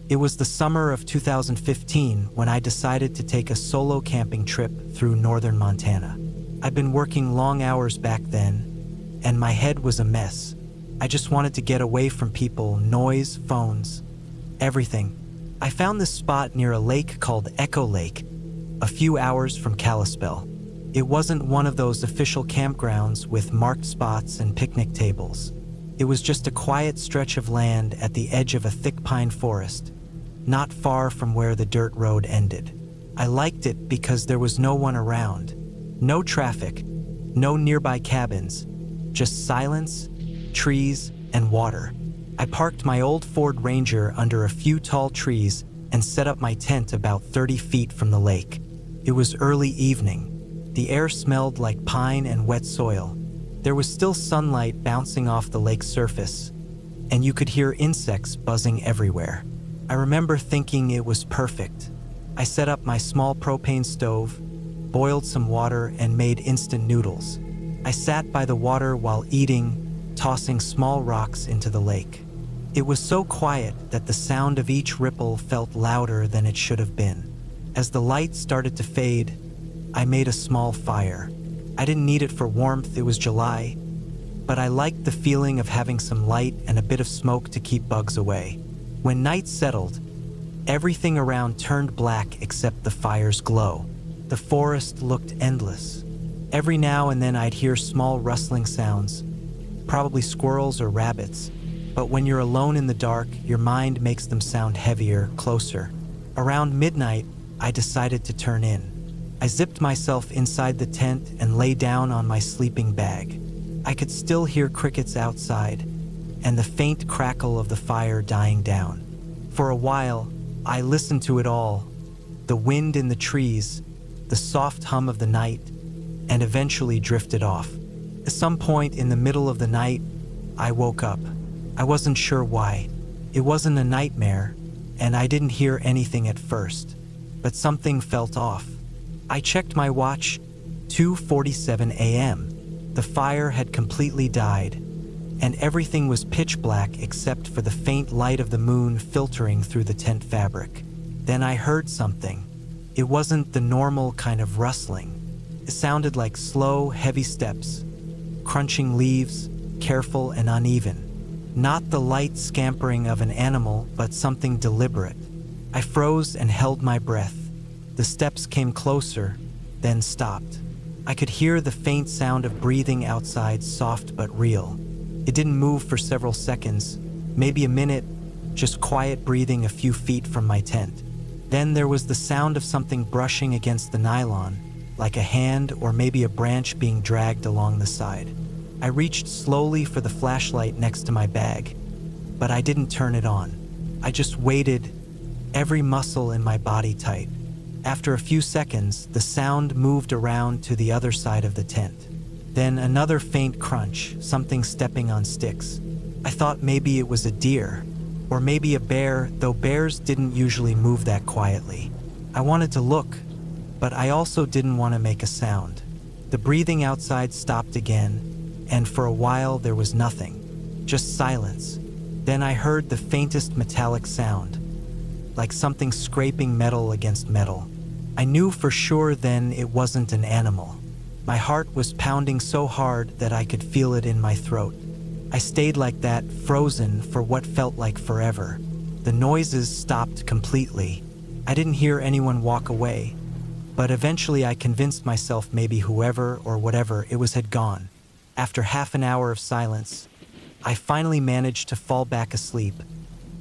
It was the summer of 2015 when I decided to take a solo camping trip through northern Montana. I'd been working long hours back then, and my head was a mess. I just wanted to get away from people, noise, phones, everything. I found this spot near a lake called Echo Lake, a few hours from Kalispell. It wasn't one of those official campgrounds with marked spots and picnic tables. It was just a quiet stretch of land at the edge of a thick pine forest, not far from where the dirt road ended. I liked it because there was no one around, no traffic, no nearby cabins, just silence, trees, and water. I parked my old Ford Ranger under a few tall trees and set up my tent about 30 feet from the lake. It was early evening. The air smelled like pine and wet soil. There was still sunlight bouncing off the lake's surface, and you could hear insects buzzing everywhere. I remember thinking it was perfect. I set up my small propane stove, boiled some water, and made instant noodles. I sat by the water while eating, tossing small rocks into the lake. It was so quiet that the sound of each ripple felt louder than it should have been. As the light started to fade, I made a small fire. I didn't need it for warmth, it was July, but I liked the feeling of having some light and a bit of smoke to keep bugs away. When night settled, everything around turned black except the fire's glow. The forest looked endless. Every now and then I'd hear small rustling sounds, probably squirrels or rabbits, but when you're alone in the dark, your mind makes them sound heavier, closer. Around midnight, I decided to turn in. I zipped myself inside the tent and lay down on my sleeping bag. I could still hear crickets outside and the faint crackle of the fire dying down. For a while, I listened to it all, the wind in the trees, the soft hum of the night, and eventually drifted off. At some point in the middle of the night, I woke up. I wasn't sure why. It wasn't a nightmare, and I didn't hear anything at first, but something felt off. I checked my watch, 2:47 a.m. The fire had completely died, and everything was pitch black except for the faint light of the moon filtering through the tent fabric. Then I heard something. It wasn't the normal kind of rustling. It sounded like slow, heavy steps, crunching leaves, careful and uneven. Not the light scampering of an animal, but something deliberate. I froze and held my breath. The steps came closer, then stopped. I could hear the faint sound of breathing outside, soft but real. It didn't move for several seconds, maybe a minute, just quiet breathing a few feet from my tent. Then there was the sound of something brushing against the nylon, like a hand or maybe a branch being dragged along the side. I reached slowly for the flashlight next to my bag, but I didn't turn it on. I just waited, every muscle in my body tight. After a few seconds, the sound moved around to the other side of the tent. Then another faint crunch, something stepping on sticks. I thought maybe it was a deer, or maybe a bear, though bears didn't usually move that quietly. I wanted to look, but I also didn't want to make a sound. The breathing outside stopped again, and for a while there was nothing, just silence. Then I heard the faintest metallic sound, like something scraping metal against metal. I knew for sure then it wasn't an animal. My heart was pounding so hard that I could feel it in my throat. I stayed like that, frozen for what felt like forever. The noises stopped completely. I didn't hear anyone walk away, but eventually I convinced myself maybe whoever or whatever it was had gone. After half an hour of silence, I finally managed to fall back asleep,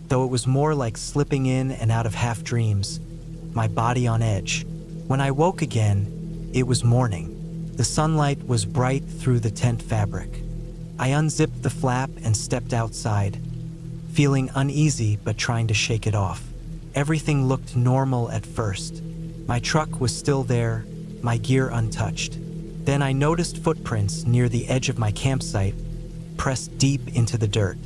though it was more like slipping in and out of half dreams, my body on edge. When I woke again, it was morning. The sunlight was bright through the tent fabric. I unzipped the flap and stepped outside, feeling uneasy but trying to shake it off. Everything looked normal at first. My truck was still there, my gear untouched. Then I noticed footprints near the edge of my campsite, pressed deep into the dirt.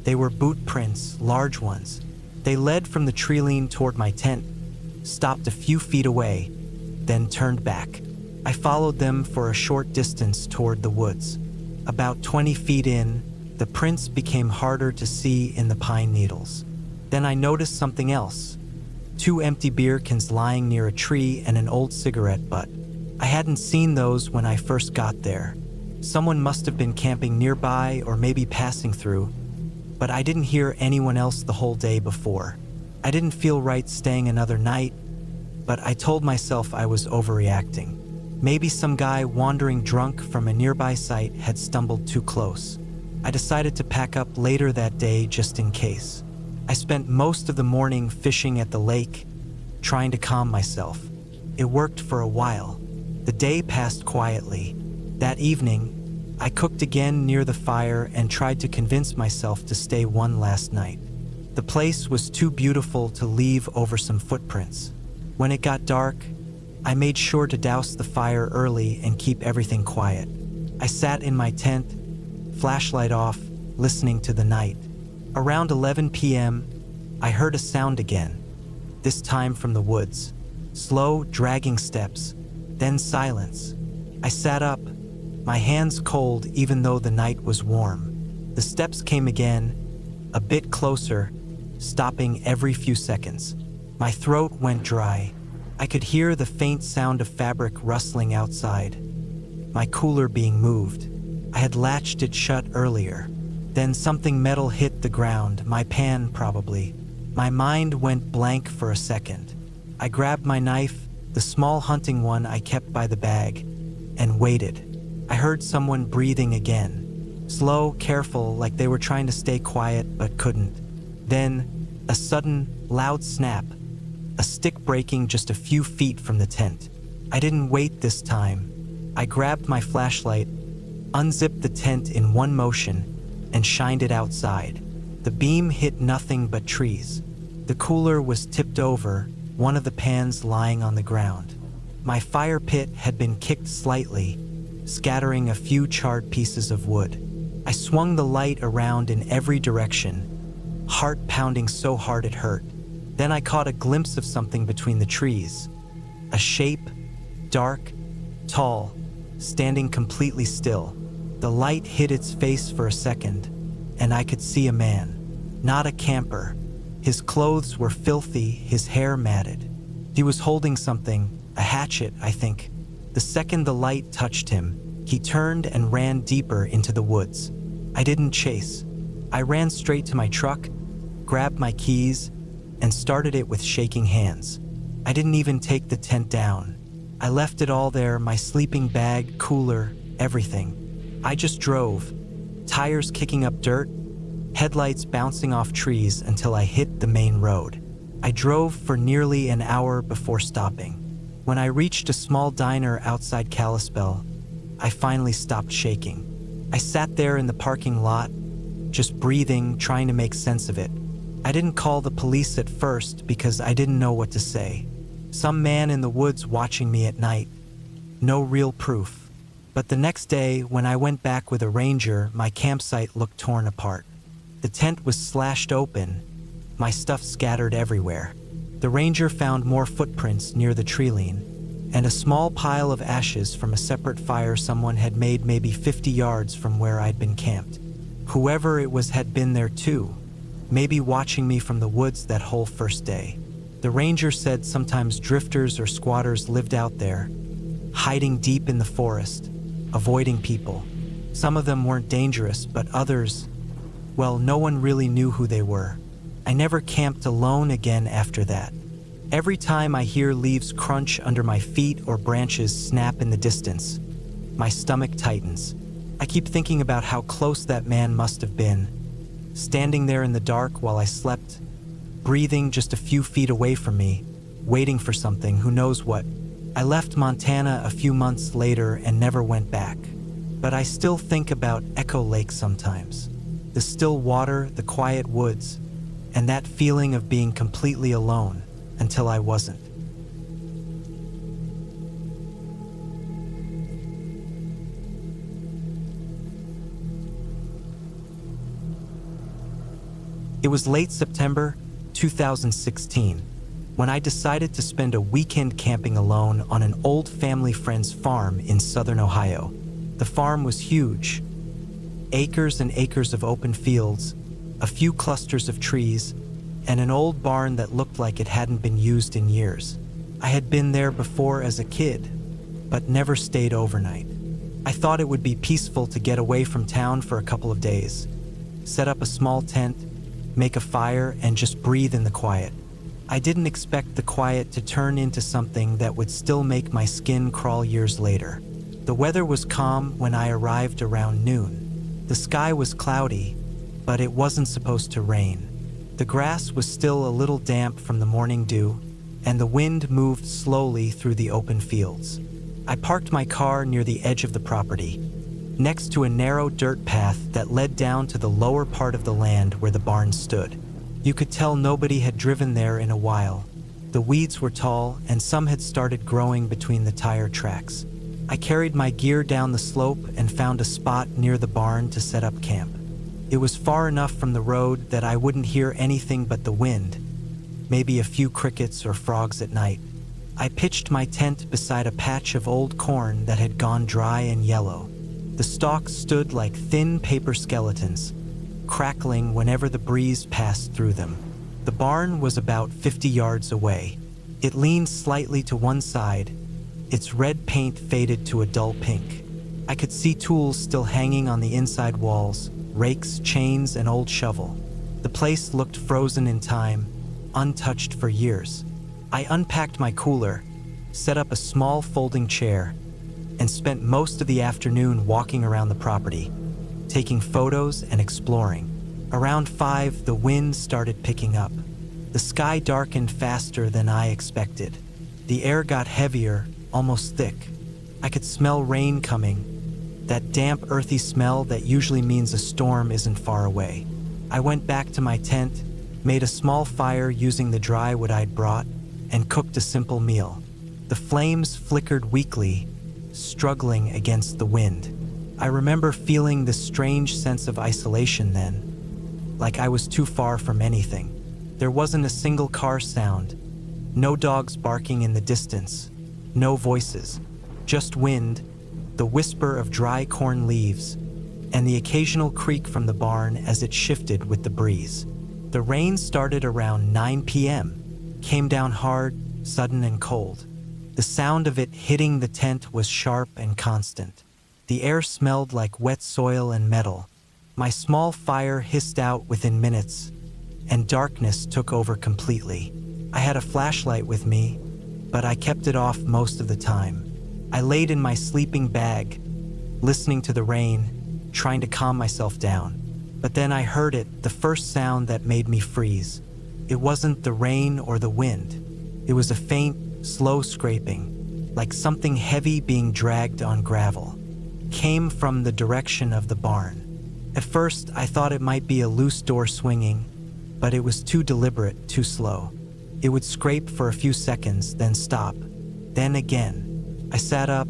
They were boot prints, large ones. They led from the treeline toward my tent, stopped a few feet away, then turned back. I followed them for a short distance toward the woods. About 20 feet in, the prints became harder to see in the pine needles. Then I noticed something else. 2 empty beer cans lying near a tree and an old cigarette butt. I hadn't seen those when I first got there. Someone must have been camping nearby or maybe passing through, but I didn't hear anyone else the whole day before. I didn't feel right staying another night, but I told myself I was overreacting. Maybe some guy wandering drunk from a nearby site had stumbled too close. I decided to pack up later that day just in case. I spent most of the morning fishing at the lake, trying to calm myself. It worked for a while. The day passed quietly. That evening, I cooked again near the fire and tried to convince myself to stay one last night. The place was too beautiful to leave over some footprints. When it got dark, I made sure to douse the fire early and keep everything quiet. I sat in my tent, flashlight off, listening to the night. Around 11 p.m., I heard a sound again, this time from the woods. Slow, dragging steps, then silence. I sat up, my hands cold even though the night was warm. The steps came again, a bit closer, stopping every few seconds. My throat went dry. I could hear the faint sound of fabric rustling outside, my cooler being moved. I had latched it shut earlier. Then something metal hit the ground, my pan probably. My mind went blank for a second. I grabbed my knife, the small hunting one I kept by the bag, and waited. I heard someone breathing again. Slow, careful, like they were trying to stay quiet but couldn't. Then, a sudden, loud snap, a stick breaking just a few feet from the tent. I didn't wait this time. I grabbed my flashlight, unzipped the tent in one motion, and shined it outside. The beam hit nothing but trees. The cooler was tipped over, one of the pans lying on the ground. My fire pit had been kicked slightly, scattering a few charred pieces of wood. I swung the light around in every direction, heart pounding so hard it hurt. Then I caught a glimpse of something between the trees. A shape, dark, tall, standing completely still. The light hit its face for a second, and I could see a man, not a camper. His clothes were filthy, his hair matted. He was holding something, a hatchet, I think. The second the light touched him, he turned and ran deeper into the woods. I didn't chase. I ran straight to my truck, grabbed my keys, and started it with shaking hands. I didn't even take the tent down. I left it all there, my sleeping bag, cooler, everything. I just drove, tires kicking up dirt, headlights bouncing off trees until I hit the main road. I drove for nearly an hour before stopping. When I reached a small diner outside Kalispell, I finally stopped shaking. I sat there in the parking lot, just breathing, trying to make sense of it. I didn't call the police at first because I didn't know what to say. Some man in the woods watching me at night. No real proof. But the next day, when I went back with a ranger, my campsite looked torn apart. The tent was slashed open, my stuff scattered everywhere. The ranger found more footprints near the treeline, and a small pile of ashes from a separate fire someone had made maybe 50 yards from where I'd been camped. Whoever it was had been there too, maybe watching me from the woods that whole first day. The ranger said sometimes drifters or squatters lived out there, hiding deep in the forest, avoiding people. Some of them weren't dangerous, but others, well, no one really knew who they were. I never camped alone again after that. Every time I hear leaves crunch under my feet or branches snap in the distance, my stomach tightens. I keep thinking about how close that man must have been, standing there in the dark while I slept, breathing just a few feet away from me, waiting for something, who knows what. I left Montana a few months later and never went back. But I still think about Echo Lake sometimes. The still water, the quiet woods, and that feeling of being completely alone until I wasn't. It was late September 2016 when I decided to spend a weekend camping alone on an old family friend's farm in southern Ohio. The farm was huge, acres and acres of open fields, a few clusters of trees, and an old barn that looked like it hadn't been used in years. I had been there before as a kid, but never stayed overnight. I thought it would be peaceful to get away from town for a couple of days, set up a small tent, make a fire, and just breathe in the quiet. I didn't expect the quiet to turn into something that would still make my skin crawl years later. The weather was calm when I arrived around noon. The sky was cloudy, but it wasn't supposed to rain. The grass was still a little damp from the morning dew, and the wind moved slowly through the open fields. I parked my car near the edge of the property, next to a narrow dirt path that led down to the lower part of the land where the barn stood. You could tell nobody had driven there in a while. The weeds were tall, and some had started growing between the tire tracks. I carried my gear down the slope and found a spot near the barn to set up camp. It was far enough from the road that I wouldn't hear anything but the wind, maybe a few crickets or frogs at night. I pitched my tent beside a patch of old corn that had gone dry and yellow. The stalks stood like thin paper skeletons, crackling whenever the breeze passed through them. The barn was about 50 yards away. It leaned slightly to one side, its red paint faded to a dull pink. I could see tools still hanging on the inside walls, rakes, chains, and old shovel. The place looked frozen in time, untouched for years. I unpacked my cooler, set up a small folding chair, and spent most of the afternoon walking around the property, taking photos and exploring. Around 5, the wind started picking up. The sky darkened faster than I expected. The air got heavier, almost thick. I could smell rain coming, that damp, earthy smell that usually means a storm isn't far away. I went back to my tent, made a small fire using the dry wood I'd brought, and cooked a simple meal. The flames flickered weakly, struggling against the wind. I remember feeling this strange sense of isolation then, like I was too far from anything. There wasn't a single car sound, no dogs barking in the distance, no voices, just wind, the whisper of dry corn leaves, and the occasional creak from the barn as it shifted with the breeze. The rain started around 9 p.m., came down hard, sudden, and cold. The sound of it hitting the tent was sharp and constant. The air smelled like wet soil and metal. My small fire hissed out within minutes, and darkness took over completely. I had a flashlight with me, but I kept it off most of the time. I laid in my sleeping bag, listening to the rain, trying to calm myself down. But then I heard it, the first sound that made me freeze. It wasn't the rain or the wind. It was a faint, slow scraping, like something heavy being dragged on gravel. Came from the direction of the barn. At first, I thought it might be a loose door swinging, but it was too deliberate, too slow. It would scrape for a few seconds, then stop. Then again. I sat up,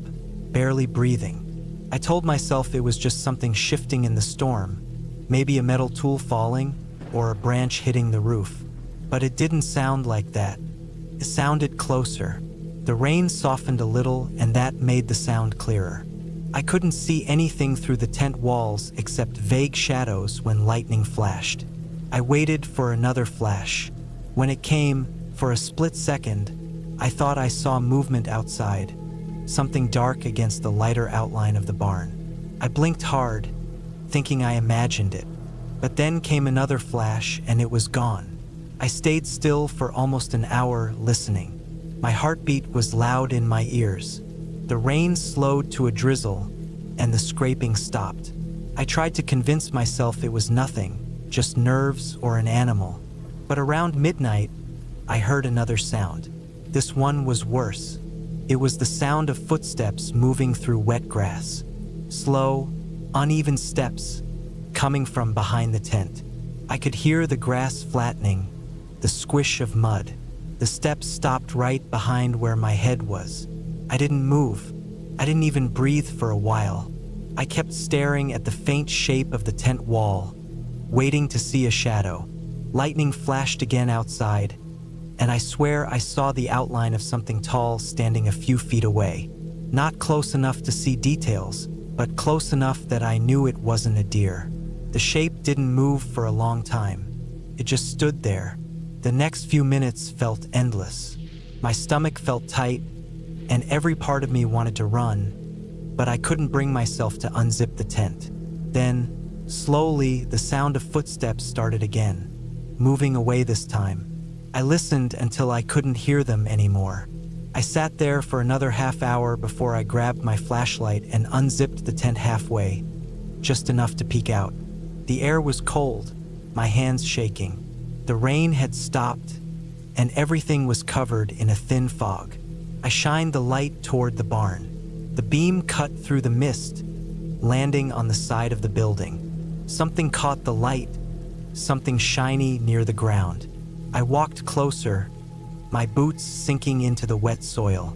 barely breathing. I told myself it was just something shifting in the storm, maybe a metal tool falling or a branch hitting the roof. But it didn't sound like that. It sounded closer. The rain softened a little, and that made the sound clearer. I couldn't see anything through the tent walls except vague shadows when lightning flashed. I waited for another flash. When it came, for a split second, I thought I saw movement outside, something dark against the lighter outline of the barn. I blinked hard, thinking I imagined it. But then came another flash, and it was gone. I stayed still for almost an hour, listening. My heartbeat was loud in my ears. The rain slowed to a drizzle, and the scraping stopped. I tried to convince myself it was nothing, just nerves or an animal. But around midnight, I heard another sound. This one was worse. It was the sound of footsteps moving through wet grass. Slow, uneven steps, coming from behind the tent. I could hear the grass flattening, the squish of mud. The steps stopped right behind where my head was. I didn't move. I didn't even breathe for a while. I kept staring at the faint shape of the tent wall, waiting to see a shadow. Lightning flashed again outside, and I swear I saw the outline of something tall standing a few feet away. Not close enough to see details, but close enough that I knew it wasn't a deer. The shape didn't move for a long time. It just stood there, The next few minutes felt endless. My stomach felt tight, and every part of me wanted to run, but I couldn't bring myself to unzip the tent. Then, slowly, the sound of footsteps started again, moving away this time. I listened until I couldn't hear them anymore. I sat there for another half hour before I grabbed my flashlight and unzipped the tent halfway, just enough to peek out. The air was cold, my hands shaking. The rain had stopped, and everything was covered in a thin fog. I shined the light toward the barn. The beam cut through the mist, landing on the side of the building. Something caught the light, something shiny near the ground. I walked closer, my boots sinking into the wet soil.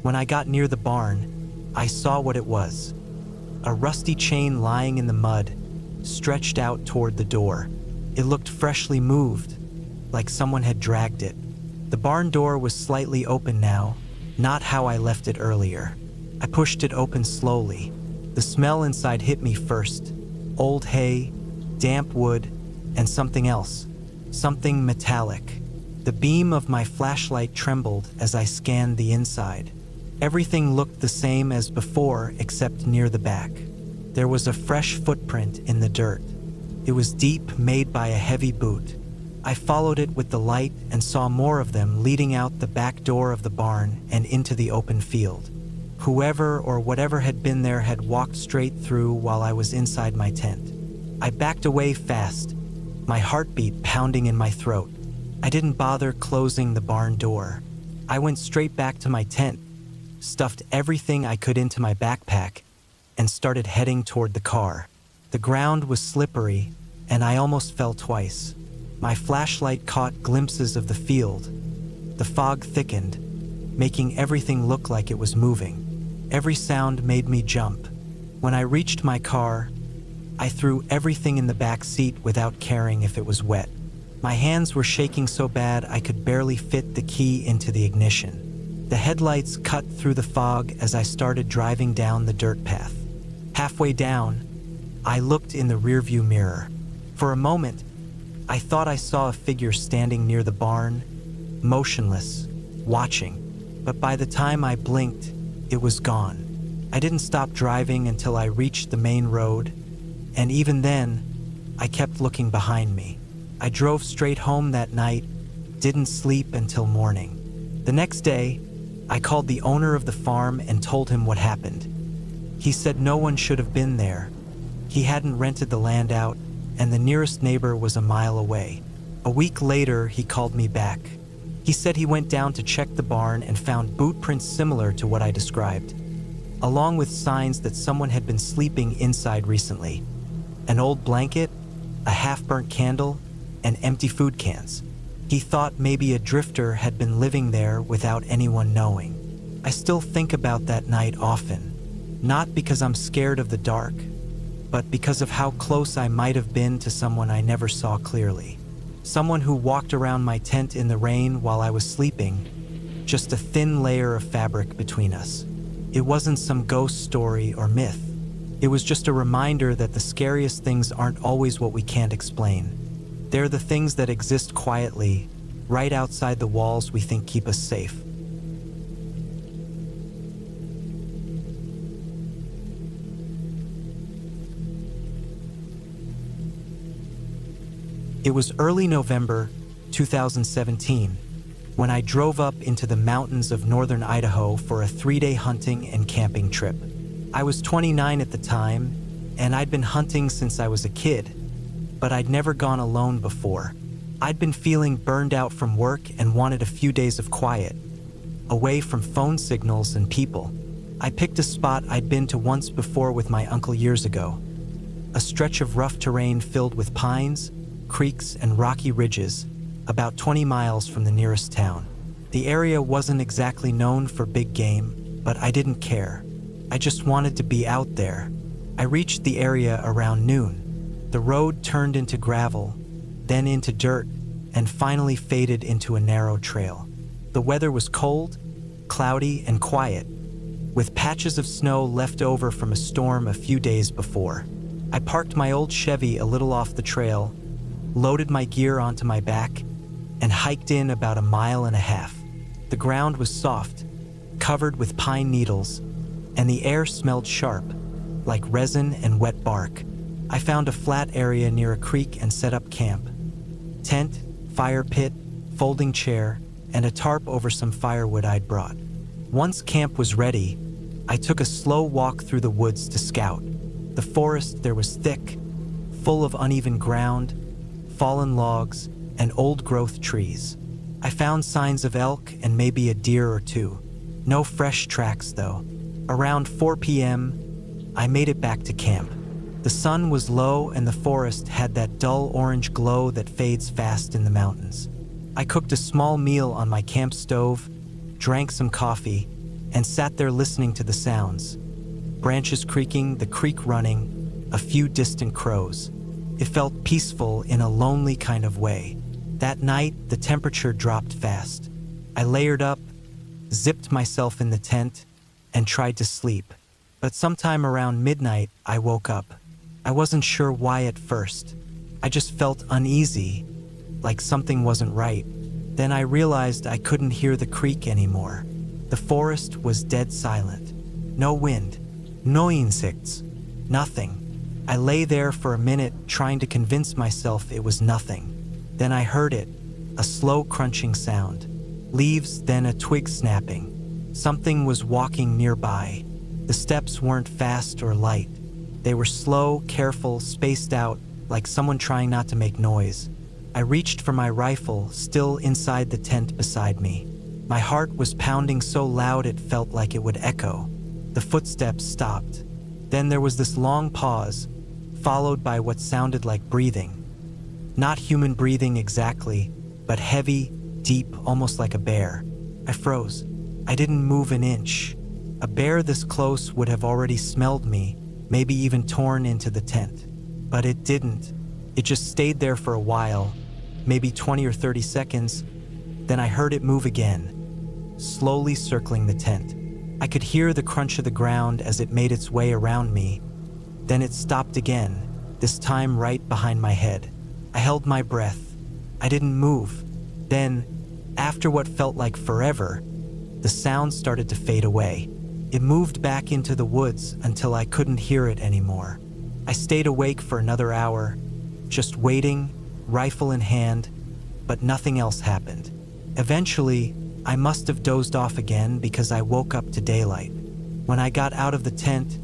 When I got near the barn, I saw what it was. A rusty chain lying in the mud, stretched out toward the door. It looked freshly moved, like someone had dragged it. The barn door was slightly open now, not how I left it earlier. I pushed it open slowly. The smell inside hit me first. Old hay, damp wood, and something else. Something metallic. The beam of my flashlight trembled as I scanned the inside. Everything looked the same as before except near the back. There was a fresh footprint in the dirt. It was deep, made by a heavy boot. I followed it with the light and saw more of them leading out the back door of the barn and into the open field. Whoever or whatever had been there had walked straight through while I was inside my tent. I backed away fast, my heartbeat pounding in my throat. I didn't bother closing the barn door. I went straight back to my tent, stuffed everything I could into my backpack, and started heading toward the car. The ground was slippery, and I almost fell twice. My flashlight caught glimpses of the field. The fog thickened, making everything look like it was moving. Every sound made me jump. When I reached my car, I threw everything in the back seat without caring if it was wet. My hands were shaking so bad I could barely fit the key into the ignition. The headlights cut through the fog as I started driving down the dirt path. Halfway down, I looked in the rearview mirror. For a moment, I thought I saw a figure standing near the barn, motionless, watching. But by the time I blinked, it was gone. I didn't stop driving until I reached the main road, and even then, I kept looking behind me. I drove straight home that night, didn't sleep until morning. The next day, I called the owner of the farm and told him what happened. He said no one should have been there. He hadn't rented the land out, and the nearest neighbor was a mile away. A week later, he called me back. He said he went down to check the barn and found boot prints similar to what I described, along with signs that someone had been sleeping inside recently. An old blanket, a half-burnt candle, and empty food cans. He thought maybe a drifter had been living there without anyone knowing. I still think about that night often, not because I'm scared of the dark, but because of how close I might have been to someone I never saw clearly. Someone who walked around my tent in the rain while I was sleeping, just a thin layer of fabric between us. It wasn't some ghost story or myth. It was just a reminder that the scariest things aren't always what we can't explain. They're the things that exist quietly, right outside the walls we think keep us safe. It was early November 2017 when I drove up into the mountains of northern Idaho for a 3-day hunting and camping trip. I was 29 at the time, and I'd been hunting since I was a kid, but I'd never gone alone before. I'd been feeling burned out from work and wanted a few days of quiet, away from phone signals and people. I picked a spot I'd been to once before with my uncle years ago, a stretch of rough terrain filled with pines, creeks, and rocky ridges, about 20 miles from the nearest town. The area wasn't exactly known for big game, but I didn't care. I just wanted to be out there. I reached the area around noon. The road turned into gravel, then into dirt, and finally faded into a narrow trail. The weather was cold, cloudy, and quiet, with patches of snow left over from a storm a few days before. I parked my old Chevy a little off the trail, loaded my gear onto my back, and hiked in about 1.5 miles. The ground was soft, covered with pine needles, and the air smelled sharp, like resin and wet bark. I found a flat area near a creek and set up camp. Tent, fire pit, folding chair, and a tarp over some firewood I'd brought. Once camp was ready, I took a slow walk through the woods to scout. The forest there was thick, full of uneven ground, fallen logs, and old-growth trees. I found signs of elk and maybe a deer or two. No fresh tracks, though. Around 4 p.m., I made it back to camp. The sun was low and the forest had that dull orange glow that fades fast in the mountains. I cooked a small meal on my camp stove, drank some coffee, and sat there listening to the sounds. Branches creaking, the creek running, a few distant crows. It felt peaceful in a lonely kind of way. That night, the temperature dropped fast. I layered up, zipped myself in the tent, and tried to sleep. But sometime around midnight, I woke up. I wasn't sure why at first. I just felt uneasy, like something wasn't right. Then I realized I couldn't hear the creek anymore. The forest was dead silent. No wind, no insects, nothing. I lay there for a minute trying to convince myself it was nothing. Then I heard it, a slow crunching sound. Leaves, then a twig snapping. Something was walking nearby. The steps weren't fast or light. They were slow, careful, spaced out, like someone trying not to make noise. I reached for my rifle, still inside the tent beside me. My heart was pounding so loud it felt like it would echo. The footsteps stopped. Then there was this long pause, followed by what sounded like breathing. Not human breathing exactly, but heavy, deep, almost like a bear. I froze. I didn't move an inch. A bear this close would have already smelled me, maybe even torn into the tent. But it didn't. It just stayed there for a while, maybe 20 or 30 seconds. Then I heard it move again, slowly circling the tent. I could hear the crunch of the ground as it made its way around me. Then it stopped again, this time right behind my head. I held my breath. I didn't move. Then, after what felt like forever, the sound started to fade away. It moved back into the woods until I couldn't hear it anymore. I stayed awake for another hour, just waiting, rifle in hand, but nothing else happened. Eventually, I must have dozed off again because I woke up to daylight. When I got out of the tent,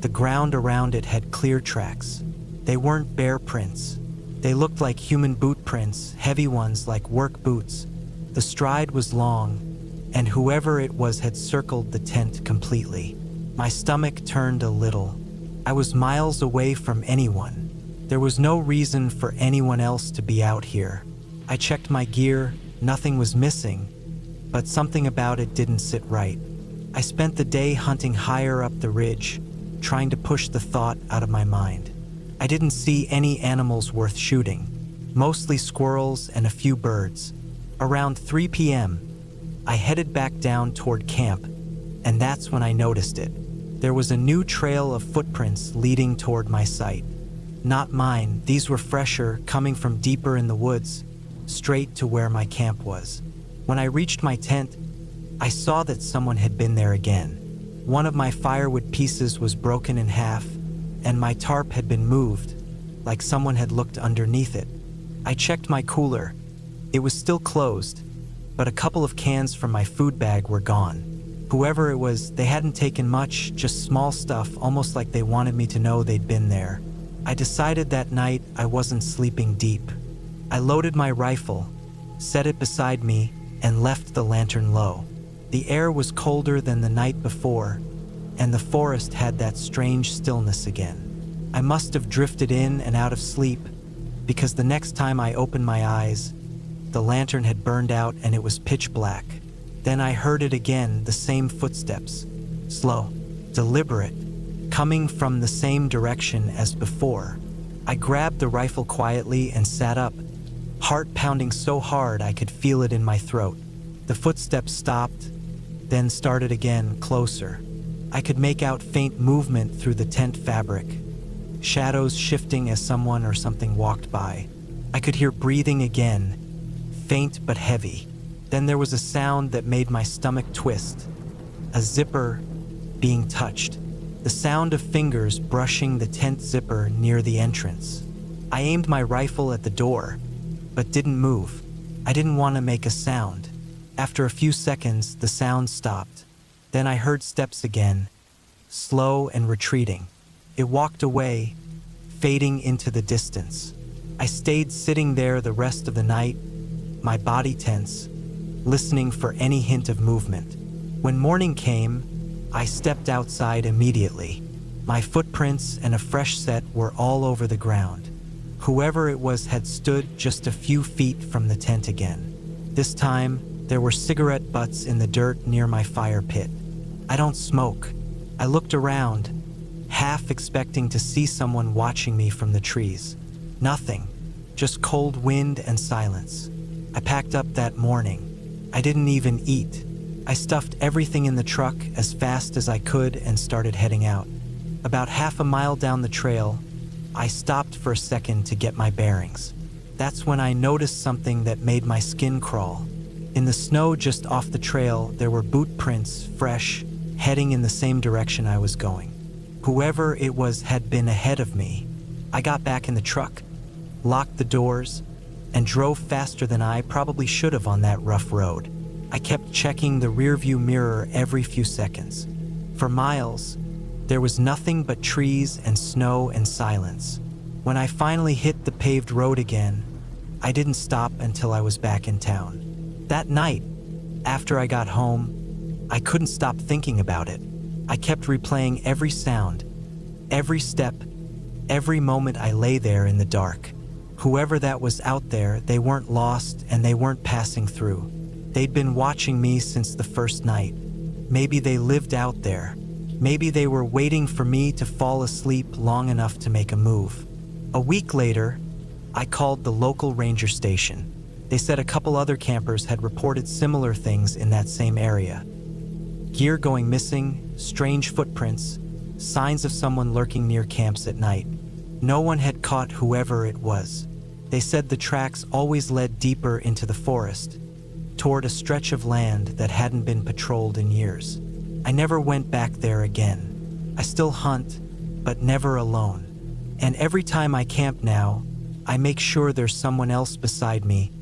the ground around it had clear tracks. They weren't bear prints. They looked like human boot prints, heavy ones like work boots. The stride was long, and whoever it was had circled the tent completely. My stomach turned a little. I was miles away from anyone. There was no reason for anyone else to be out here. I checked my gear, nothing was missing, but something about it didn't sit right. I spent the day hunting higher up the ridge, trying to push the thought out of my mind. I didn't see any animals worth shooting, mostly squirrels and a few birds. Around 3 p.m., I headed back down toward camp, and that's when I noticed it. There was a new trail of footprints leading toward my site. Not mine, these were fresher, coming from deeper in the woods, straight to where my camp was. When I reached my tent, I saw that someone had been there again. One of my firewood pieces was broken in half, and my tarp had been moved, like someone had looked underneath it. I checked my cooler. It was still closed, but a couple of cans from my food bag were gone. Whoever it was, they hadn't taken much, just small stuff, almost like they wanted me to know they'd been there. I decided that night I wasn't sleeping deep. I loaded my rifle, set it beside me, and left the lantern low. The air was colder than the night before, and the forest had that strange stillness again. I must have drifted in and out of sleep, because the next time I opened my eyes, the lantern had burned out and it was pitch black. Then I heard it again, the same footsteps, slow, deliberate, coming from the same direction as before. I grabbed the rifle quietly and sat up, heart pounding so hard I could feel it in my throat. The footsteps stopped, then started again, closer. I could make out faint movement through the tent fabric, shadows shifting as someone or something walked by. I could hear breathing again, faint but heavy. Then there was a sound that made my stomach twist, a zipper being touched, the sound of fingers brushing the tent zipper near the entrance. I aimed my rifle at the door, but didn't move. I didn't want to make a sound. After a few seconds, the sound stopped. Then I heard steps again, slow and retreating. It walked away, fading into the distance. I stayed sitting there the rest of the night, my body tense, listening for any hint of movement. When morning came, I stepped outside immediately. My footprints and a fresh set were all over the ground. Whoever it was had stood just a few feet from the tent again. This time, there were cigarette butts in the dirt near my fire pit. I don't smoke. I looked around, half expecting to see someone watching me from the trees. Nothing, just cold wind and silence. I packed up that morning. I didn't even eat. I stuffed everything in the truck as fast as I could and started heading out. About half a mile down the trail, I stopped for a second to get my bearings. That's when I noticed something that made my skin crawl. In the snow just off the trail, there were boot prints, fresh, heading in the same direction I was going. Whoever it was had been ahead of me. I got back in the truck, locked the doors, and drove faster than I probably should have on that rough road. I kept checking the rearview mirror every few seconds. For miles, there was nothing but trees and snow and silence. When I finally hit the paved road again, I didn't stop until I was back in town. That night, after I got home, I couldn't stop thinking about it. I kept replaying every sound, every step, every moment I lay there in the dark. Whoever that was out there, they weren't lost and they weren't passing through. They'd been watching me since the first night. Maybe they lived out there. Maybe they were waiting for me to fall asleep long enough to make a move. A week later, I called the local ranger station. They said a couple other campers had reported similar things in that same area. Gear going missing, strange footprints, signs of someone lurking near camps at night. No one had caught whoever it was. They said the tracks always led deeper into the forest, toward a stretch of land that hadn't been patrolled in years. I never went back there again. I still hunt, but never alone. And every time I camp now, I make sure there's someone else beside me,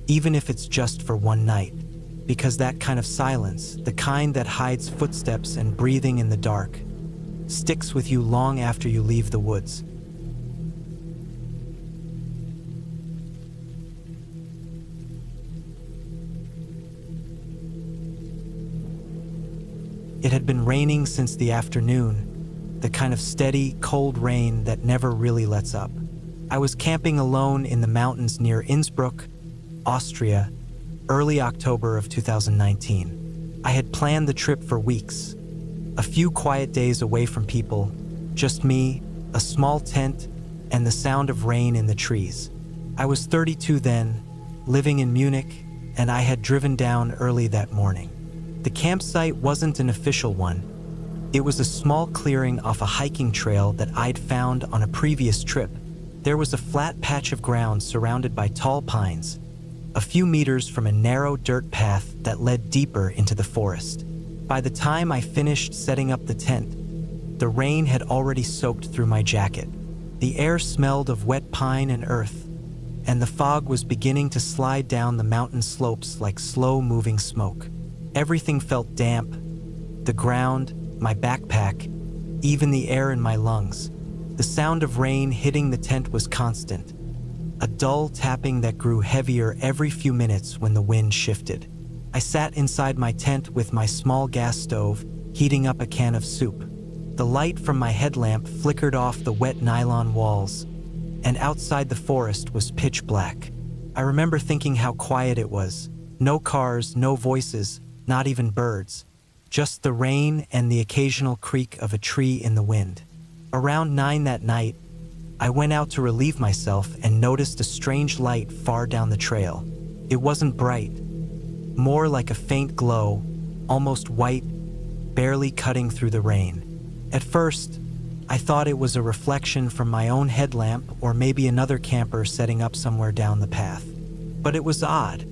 even if it's just for one night. Because that kind of silence, the kind that hides footsteps and breathing in the dark, sticks with you long after you leave the woods. It had been raining since the afternoon, the kind of steady, cold rain that never really lets up. I was camping alone in the mountains near Innsbruck, Austria, early October of 2019. I had planned the trip for weeks. A few quiet days away from people, just me, a small tent, and the sound of rain in the trees. I was 32 then, living in Munich, and I had driven down early that morning. The campsite wasn't an official one. It was a small clearing off a hiking trail that I'd found on a previous trip. There was a flat patch of ground surrounded by tall pines, a few meters from a narrow dirt path that led deeper into the forest. By the time I finished setting up the tent, the rain had already soaked through my jacket. The air smelled of wet pine and earth, and the fog was beginning to slide down the mountain slopes like slow-moving smoke. Everything felt damp, the ground, my backpack, even the air in my lungs. The sound of rain hitting the tent was constant, a dull tapping that grew heavier every few minutes when the wind shifted. I sat inside my tent with my small gas stove, heating up a can of soup. The light from my headlamp flickered off the wet nylon walls, and outside the forest was pitch black. I remember thinking how quiet it was. No cars, no voices, not even birds. Just the rain and the occasional creak of a tree in the wind. Around 9 that night, I went out to relieve myself and noticed a strange light far down the trail. It wasn't bright, more like a faint glow, almost white, barely cutting through the rain. At first, I thought it was a reflection from my own headlamp or maybe another camper setting up somewhere down the path. But it was odd.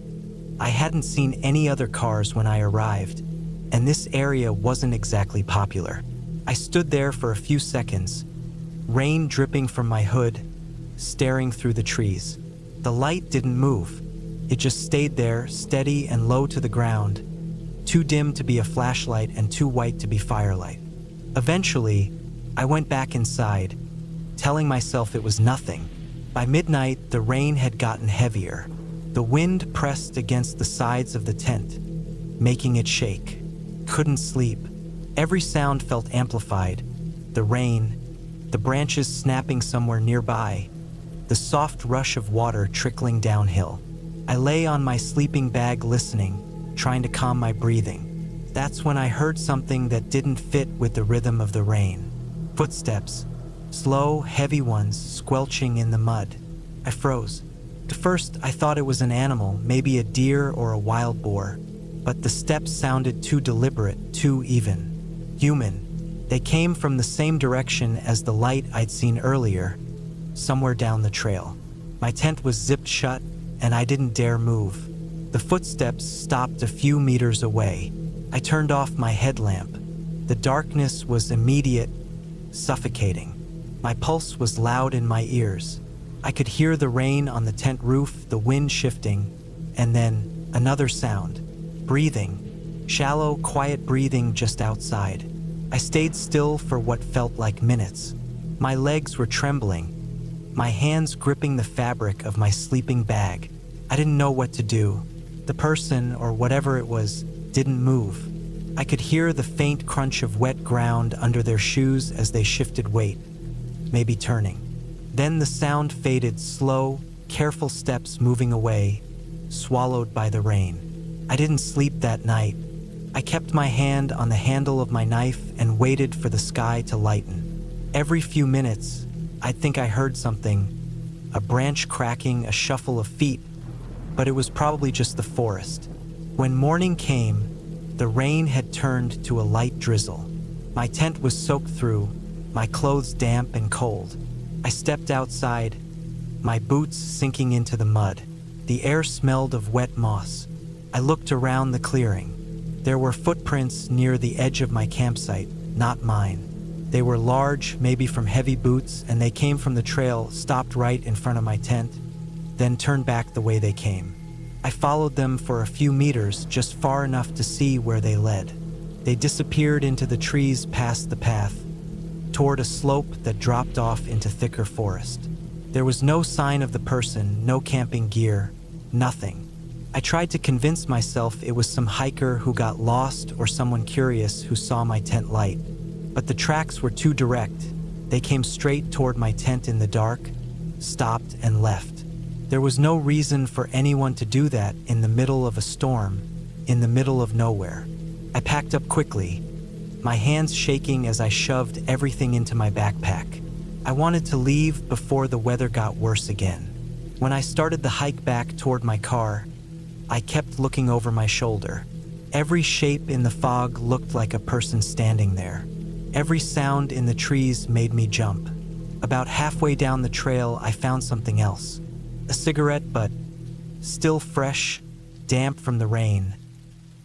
I hadn't seen any other cars when I arrived, and this area wasn't exactly popular. I stood there for a few seconds, rain dripping from my hood, staring through the trees. The light didn't move. It just stayed there, steady and low to the ground, too dim to be a flashlight and too white to be firelight. Eventually, I went back inside, telling myself it was nothing. By midnight, the rain had gotten heavier. The wind pressed against the sides of the tent, making it shake. Couldn't sleep. Every sound felt amplified. The rain, the branches snapping somewhere nearby, the soft rush of water trickling downhill. I lay on my sleeping bag listening, trying to calm my breathing. That's when I heard something that didn't fit with the rhythm of the rain. Footsteps, slow, heavy ones squelching in the mud. I froze. At first, I thought it was an animal, maybe a deer or a wild boar, but the steps sounded too deliberate, too even. Human. They came from the same direction as the light I'd seen earlier, somewhere down the trail. My tent was zipped shut, and I didn't dare move. The footsteps stopped a few meters away. I turned off my headlamp. The darkness was immediate, suffocating. My pulse was loud in my ears. I could hear the rain on the tent roof, the wind shifting, and then another sound. Breathing. Shallow, quiet breathing just outside. I stayed still for what felt like minutes. My legs were trembling, my hands gripping the fabric of my sleeping bag. I didn't know what to do. The person, or whatever it was, didn't move. I could hear the faint crunch of wet ground under their shoes as they shifted weight, maybe turning. Then the sound faded, slow, careful steps moving away, swallowed by the rain. I didn't sleep that night. I kept my hand on the handle of my knife and waited for the sky to lighten. Every few minutes, I'd think I heard something, a branch cracking, a shuffle of feet, but it was probably just the forest. When morning came, the rain had turned to a light drizzle. My tent was soaked through, my clothes damp and cold. I stepped outside, my boots sinking into the mud. The air smelled of wet moss. I looked around the clearing. There were footprints near the edge of my campsite, not mine. They were large, maybe from heavy boots, and they came from the trail, stopped right in front of my tent, then turned back the way they came. I followed them for a few meters, just far enough to see where they led. They disappeared into the trees past the path, toward a slope that dropped off into thicker forest. There was no sign of the person, no camping gear, nothing. I tried to convince myself it was some hiker who got lost or someone curious who saw my tent light. But the tracks were too direct. They came straight toward my tent in the dark, stopped and left. There was no reason for anyone to do that in the middle of a storm, in the middle of nowhere. I packed up quickly, my hands shaking as I shoved everything into my backpack. I wanted to leave before the weather got worse again. When I started the hike back toward my car, I kept looking over my shoulder. Every shape in the fog looked like a person standing there. Every sound in the trees made me jump. About halfway down the trail, I found something else. A cigarette, but still fresh, damp from the rain,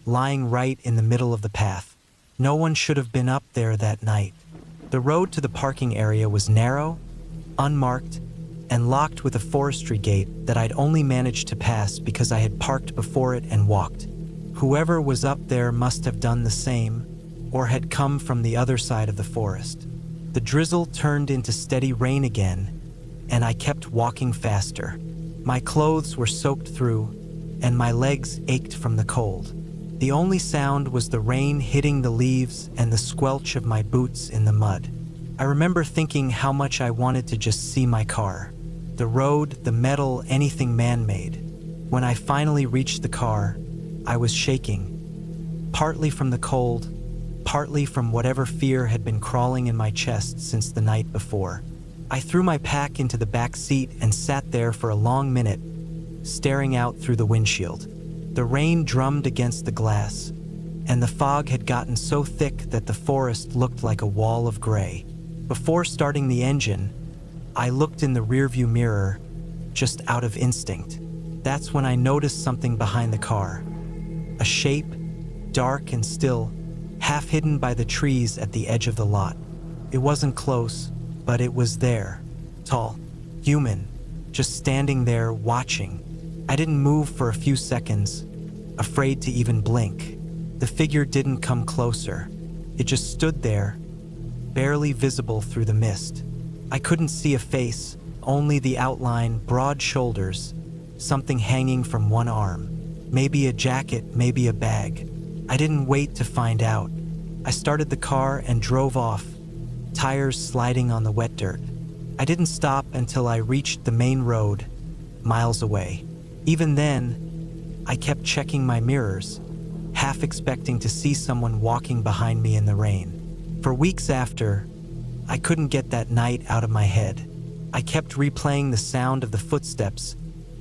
lying right in the middle of the path. No one should have been up there that night. The road to the parking area was narrow, unmarked, and locked with a forestry gate that I'd only managed to pass because I had parked before it and walked. Whoever was up there must have done the same, or had come from the other side of the forest. The drizzle turned into steady rain again, and I kept walking faster. My clothes were soaked through, and my legs ached from the cold. The only sound was the rain hitting the leaves and the squelch of my boots in the mud. I remember thinking how much I wanted to just see my car. The road, the metal, anything man-made. When I finally reached the car, I was shaking, partly from the cold, partly from whatever fear had been crawling in my chest since the night before. I threw my pack into the back seat and sat there for a long minute, staring out through the windshield. The rain drummed against the glass, and the fog had gotten so thick that the forest looked like a wall of gray. Before starting the engine, I looked in the rearview mirror, just out of instinct. That's when I noticed something behind the car. A shape, dark and still, half hidden by the trees at the edge of the lot. It wasn't close, but it was there. Tall, human, just standing there watching. I didn't move for a few seconds, afraid to even blink. The figure didn't come closer. It just stood there, barely visible through the mist. I couldn't see a face, only the outline, broad shoulders, something hanging from one arm. Maybe a jacket, maybe a bag. I didn't wait to find out. I started the car and drove off, tires sliding on the wet dirt. I didn't stop until I reached the main road, miles away. Even then, I kept checking my mirrors, half expecting to see someone walking behind me in the rain. For weeks after, I couldn't get that night out of my head. I kept replaying the sound of the footsteps,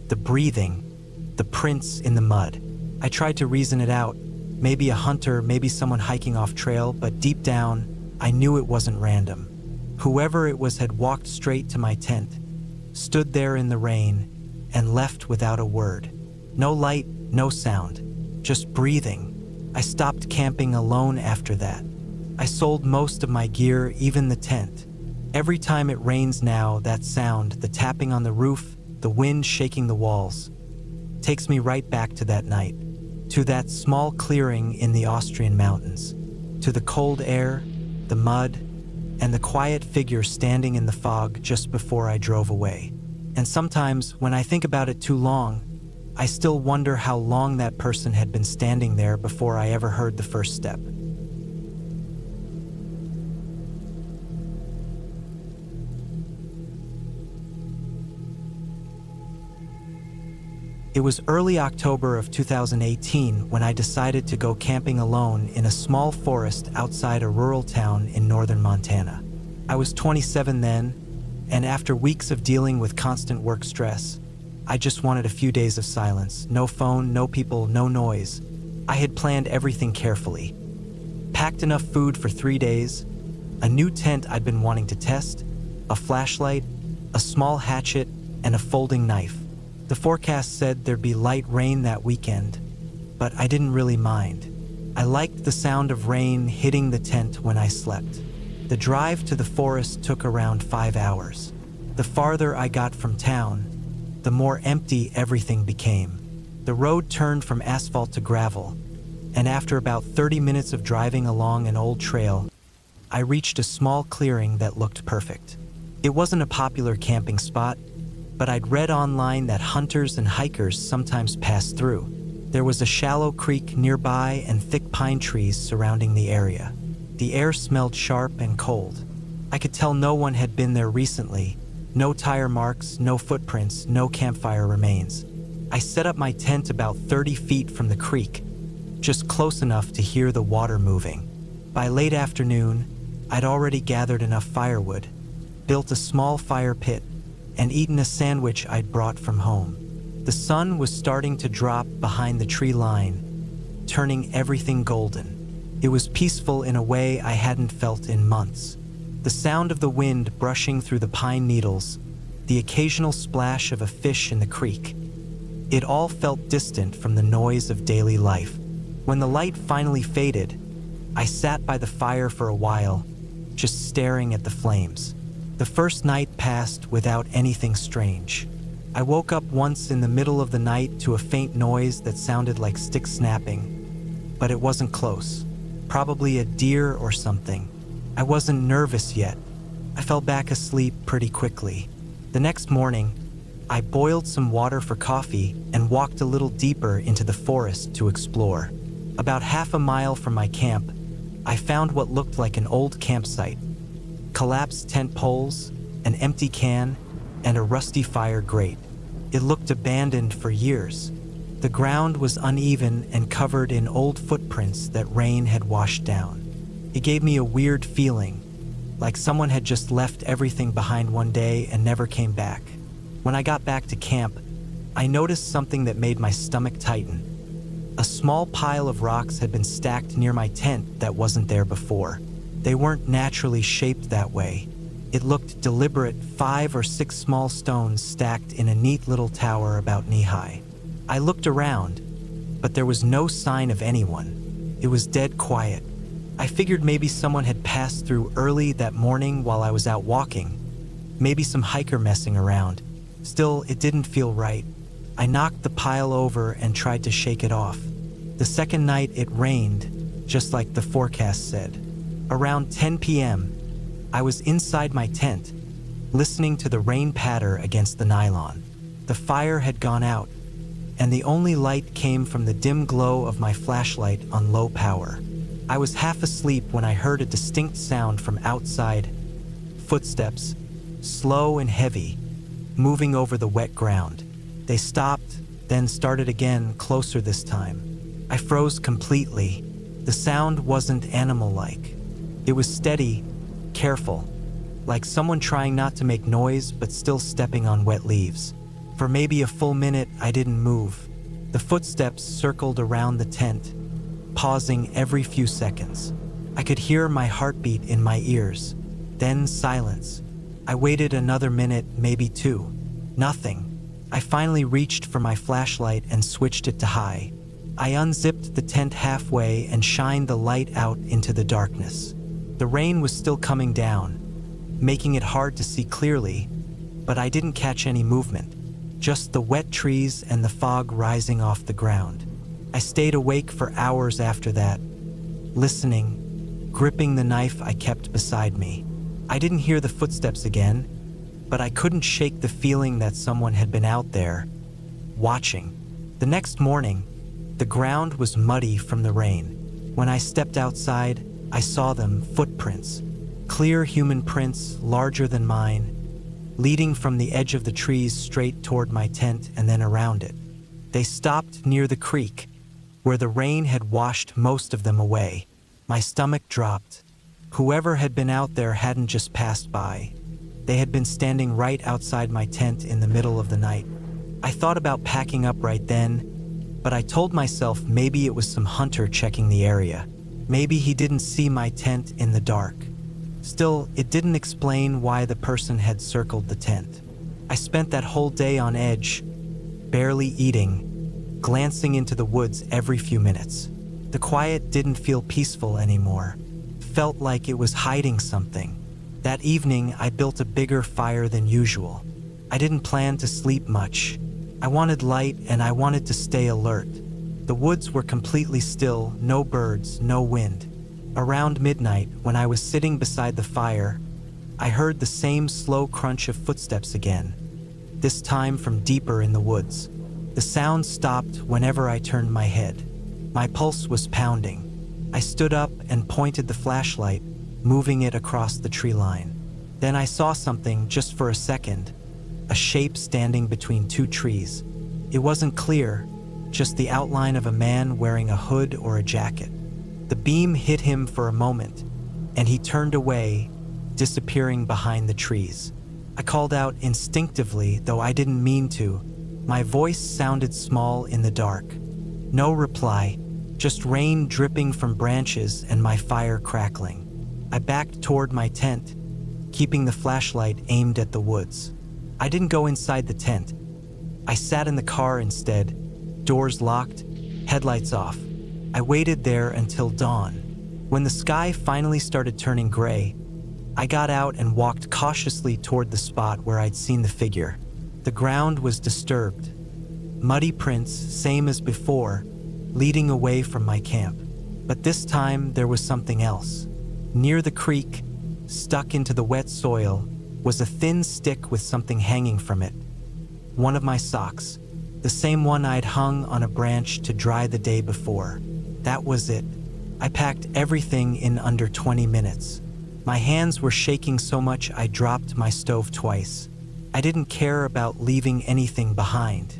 the breathing, the prints in the mud. I tried to reason it out. Maybe a hunter, maybe someone hiking off trail, but deep down, I knew it wasn't random. Whoever it was had walked straight to my tent, stood there in the rain, and left without a word. No light, no sound, just breathing. I stopped camping alone after that. I sold most of my gear, even the tent. Every time it rains now, that sound, the tapping on the roof, the wind shaking the walls, takes me right back to that night, to that small clearing in the Austrian mountains, to the cold air, the mud, and the quiet figure standing in the fog just before I drove away. And sometimes, when I think about it too long, I still wonder how long that person had been standing there before I ever heard the first step. It was early October of 2018 when I decided to go camping alone in a small forest outside a rural town in northern Montana. I was 27 then, and after weeks of dealing with constant work stress, I just wanted a few days of silence. No phone, no people, no noise. I had planned everything carefully. Packed enough food for 3 days, a new tent I'd been wanting to test, a flashlight, a small hatchet, and a folding knife. The forecast said there'd be light rain that weekend, but I didn't really mind. I liked the sound of rain hitting the tent when I slept. The drive to the forest took around 5 hours. The farther I got from town, the more empty everything became. The road turned from asphalt to gravel, and after about 30 minutes of driving along an old trail, I reached a small clearing that looked perfect. It wasn't a popular camping spot, but I'd read online that hunters and hikers sometimes pass through. There was a shallow creek nearby and thick pine trees surrounding the area. The air smelled sharp and cold. I could tell no one had been there recently. No tire marks, no footprints, no campfire remains. I set up my tent about 30 feet from the creek, just close enough to hear the water moving. By late afternoon, I'd already gathered enough firewood, built a small fire pit, and eaten a sandwich I'd brought from home. The sun was starting to drop behind the tree line, turning everything golden. It was peaceful in a way I hadn't felt in months. The sound of the wind brushing through the pine needles, the occasional splash of a fish in the creek. It all felt distant from the noise of daily life. When the light finally faded, I sat by the fire for a while, just staring at the flames. The first night passed without anything strange. I woke up once in the middle of the night to a faint noise that sounded like sticks snapping, but it wasn't close. Probably a deer or something. I wasn't nervous yet. I fell back asleep pretty quickly. The next morning, I boiled some water for coffee and walked a little deeper into the forest to explore. About half a mile from my camp, I found what looked like an old campsite. Collapsed tent poles, an empty can, and a rusty fire grate. It looked abandoned for years. The ground was uneven and covered in old footprints that rain had washed down. It gave me a weird feeling, like someone had just left everything behind one day and never came back. When I got back to camp, I noticed something that made my stomach tighten. A small pile of rocks had been stacked near my tent that wasn't there before. They weren't naturally shaped that way. It looked deliberate, 5 or 6 small stones stacked in a neat little tower about knee-high. I looked around, but there was no sign of anyone. It was dead quiet. I figured maybe someone had passed through early that morning while I was out walking. Maybe some hiker messing around. Still, it didn't feel right. I knocked the pile over and tried to shake it off. The second night it rained, just like the forecast said. Around 10 p.m., I was inside my tent, listening to the rain patter against the nylon. The fire had gone out, and the only light came from the dim glow of my flashlight on low power. I was half asleep when I heard a distinct sound from outside. Footsteps, slow and heavy, moving over the wet ground. They stopped, then started again, closer this time. I froze completely. The sound wasn't animal-like. It was steady, careful, like someone trying not to make noise but still stepping on wet leaves. For maybe a full minute, I didn't move. The footsteps circled around the tent, pausing every few seconds. I could hear my heartbeat in my ears. Then silence. I waited another minute, maybe two. Nothing. I finally reached for my flashlight and switched it to high. I unzipped the tent halfway and shined the light out into the darkness. The rain was still coming down, making it hard to see clearly, but I didn't catch any movement, just the wet trees and the fog rising off the ground. I stayed awake for hours after that, listening, gripping the knife I kept beside me. I didn't hear the footsteps again, but I couldn't shake the feeling that someone had been out there, watching. The next morning, the ground was muddy from the rain. When I stepped outside, I saw them, footprints, clear human prints larger than mine, leading from the edge of the trees straight toward my tent and then around it. They stopped near the creek, where the rain had washed most of them away. My stomach dropped. Whoever had been out there hadn't just passed by. They had been standing right outside my tent in the middle of the night. I thought about packing up right then, but I told myself maybe it was some hunter checking the area. Maybe he didn't see my tent in the dark. Still, it didn't explain why the person had circled the tent. I spent that whole day on edge, barely eating, glancing into the woods every few minutes. The quiet didn't feel peaceful anymore. Felt like it was hiding something. That evening, I built a bigger fire than usual. I didn't plan to sleep much. I wanted light and I wanted to stay alert. The woods were completely still, no birds, no wind. Around midnight, when I was sitting beside the fire, I heard the same slow crunch of footsteps again, this time from deeper in the woods. The sound stopped whenever I turned my head. My pulse was pounding. I stood up and pointed the flashlight, moving it across the tree line. Then I saw something just for a second, a shape standing between two trees. It wasn't clear, just the outline of a man wearing a hood or a jacket. The beam hit him for a moment, and he turned away, disappearing behind the trees. I called out instinctively, though I didn't mean to. My voice sounded small in the dark. No reply, just rain dripping from branches and my fire crackling. I backed toward my tent, keeping the flashlight aimed at the woods. I didn't go inside the tent. I sat in the car instead, doors locked, headlights off. I waited there until dawn. When the sky finally started turning gray, I got out and walked cautiously toward the spot where I'd seen the figure. The ground was disturbed. Muddy prints, same as before, leading away from my camp. But this time there was something else. Near the creek, stuck into the wet soil, was a thin stick with something hanging from it. One of my socks, the same one I'd hung on a branch to dry the day before. That was it. I packed everything in under 20 minutes. My hands were shaking so much I dropped my stove twice. I didn't care about leaving anything behind.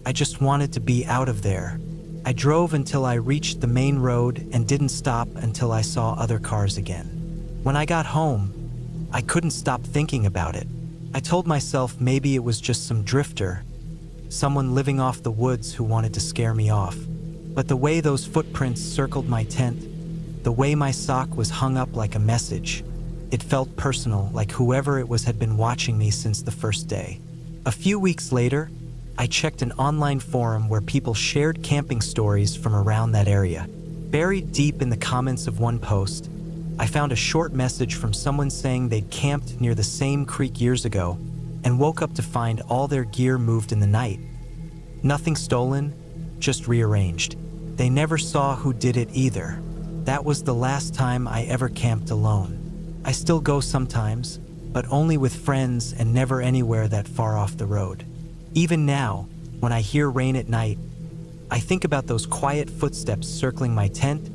I just wanted to be out of there. I drove until I reached the main road and didn't stop until I saw other cars again. When I got home, I couldn't stop thinking about it. I told myself maybe it was just some drifter, someone living off the woods who wanted to scare me off. But the way those footprints circled my tent, the way my sock was hung up like a message, it felt personal, like whoever it was had been watching me since the first day. A few weeks later, I checked an online forum where people shared camping stories from around that area. Buried deep in the comments of one post, I found a short message from someone saying they'd camped near the same creek years ago and woke up to find all their gear moved in the night. Nothing stolen, just rearranged. They never saw who did it either. That was the last time I ever camped alone. I still go sometimes, but only with friends and never anywhere that far off the road. Even now, when I hear rain at night, I think about those quiet footsteps circling my tent,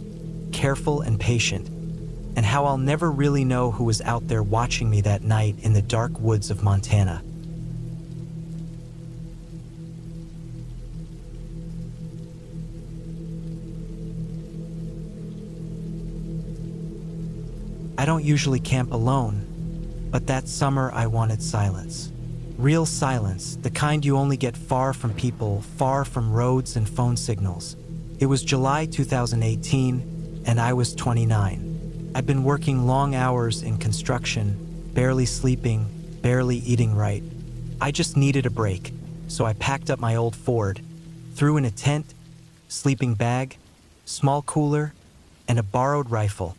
careful and patient, and how I'll never really know who was out there watching me that night in the dark woods of Montana. I don't usually camp alone, but that summer I wanted silence. Real silence, the kind you only get far from people, far from roads and phone signals. It was July 2018, and I was 29. I'd been working long hours in construction, barely sleeping, barely eating right. I just needed a break, so I packed up my old Ford, threw in a tent, sleeping bag, small cooler, and a borrowed rifle,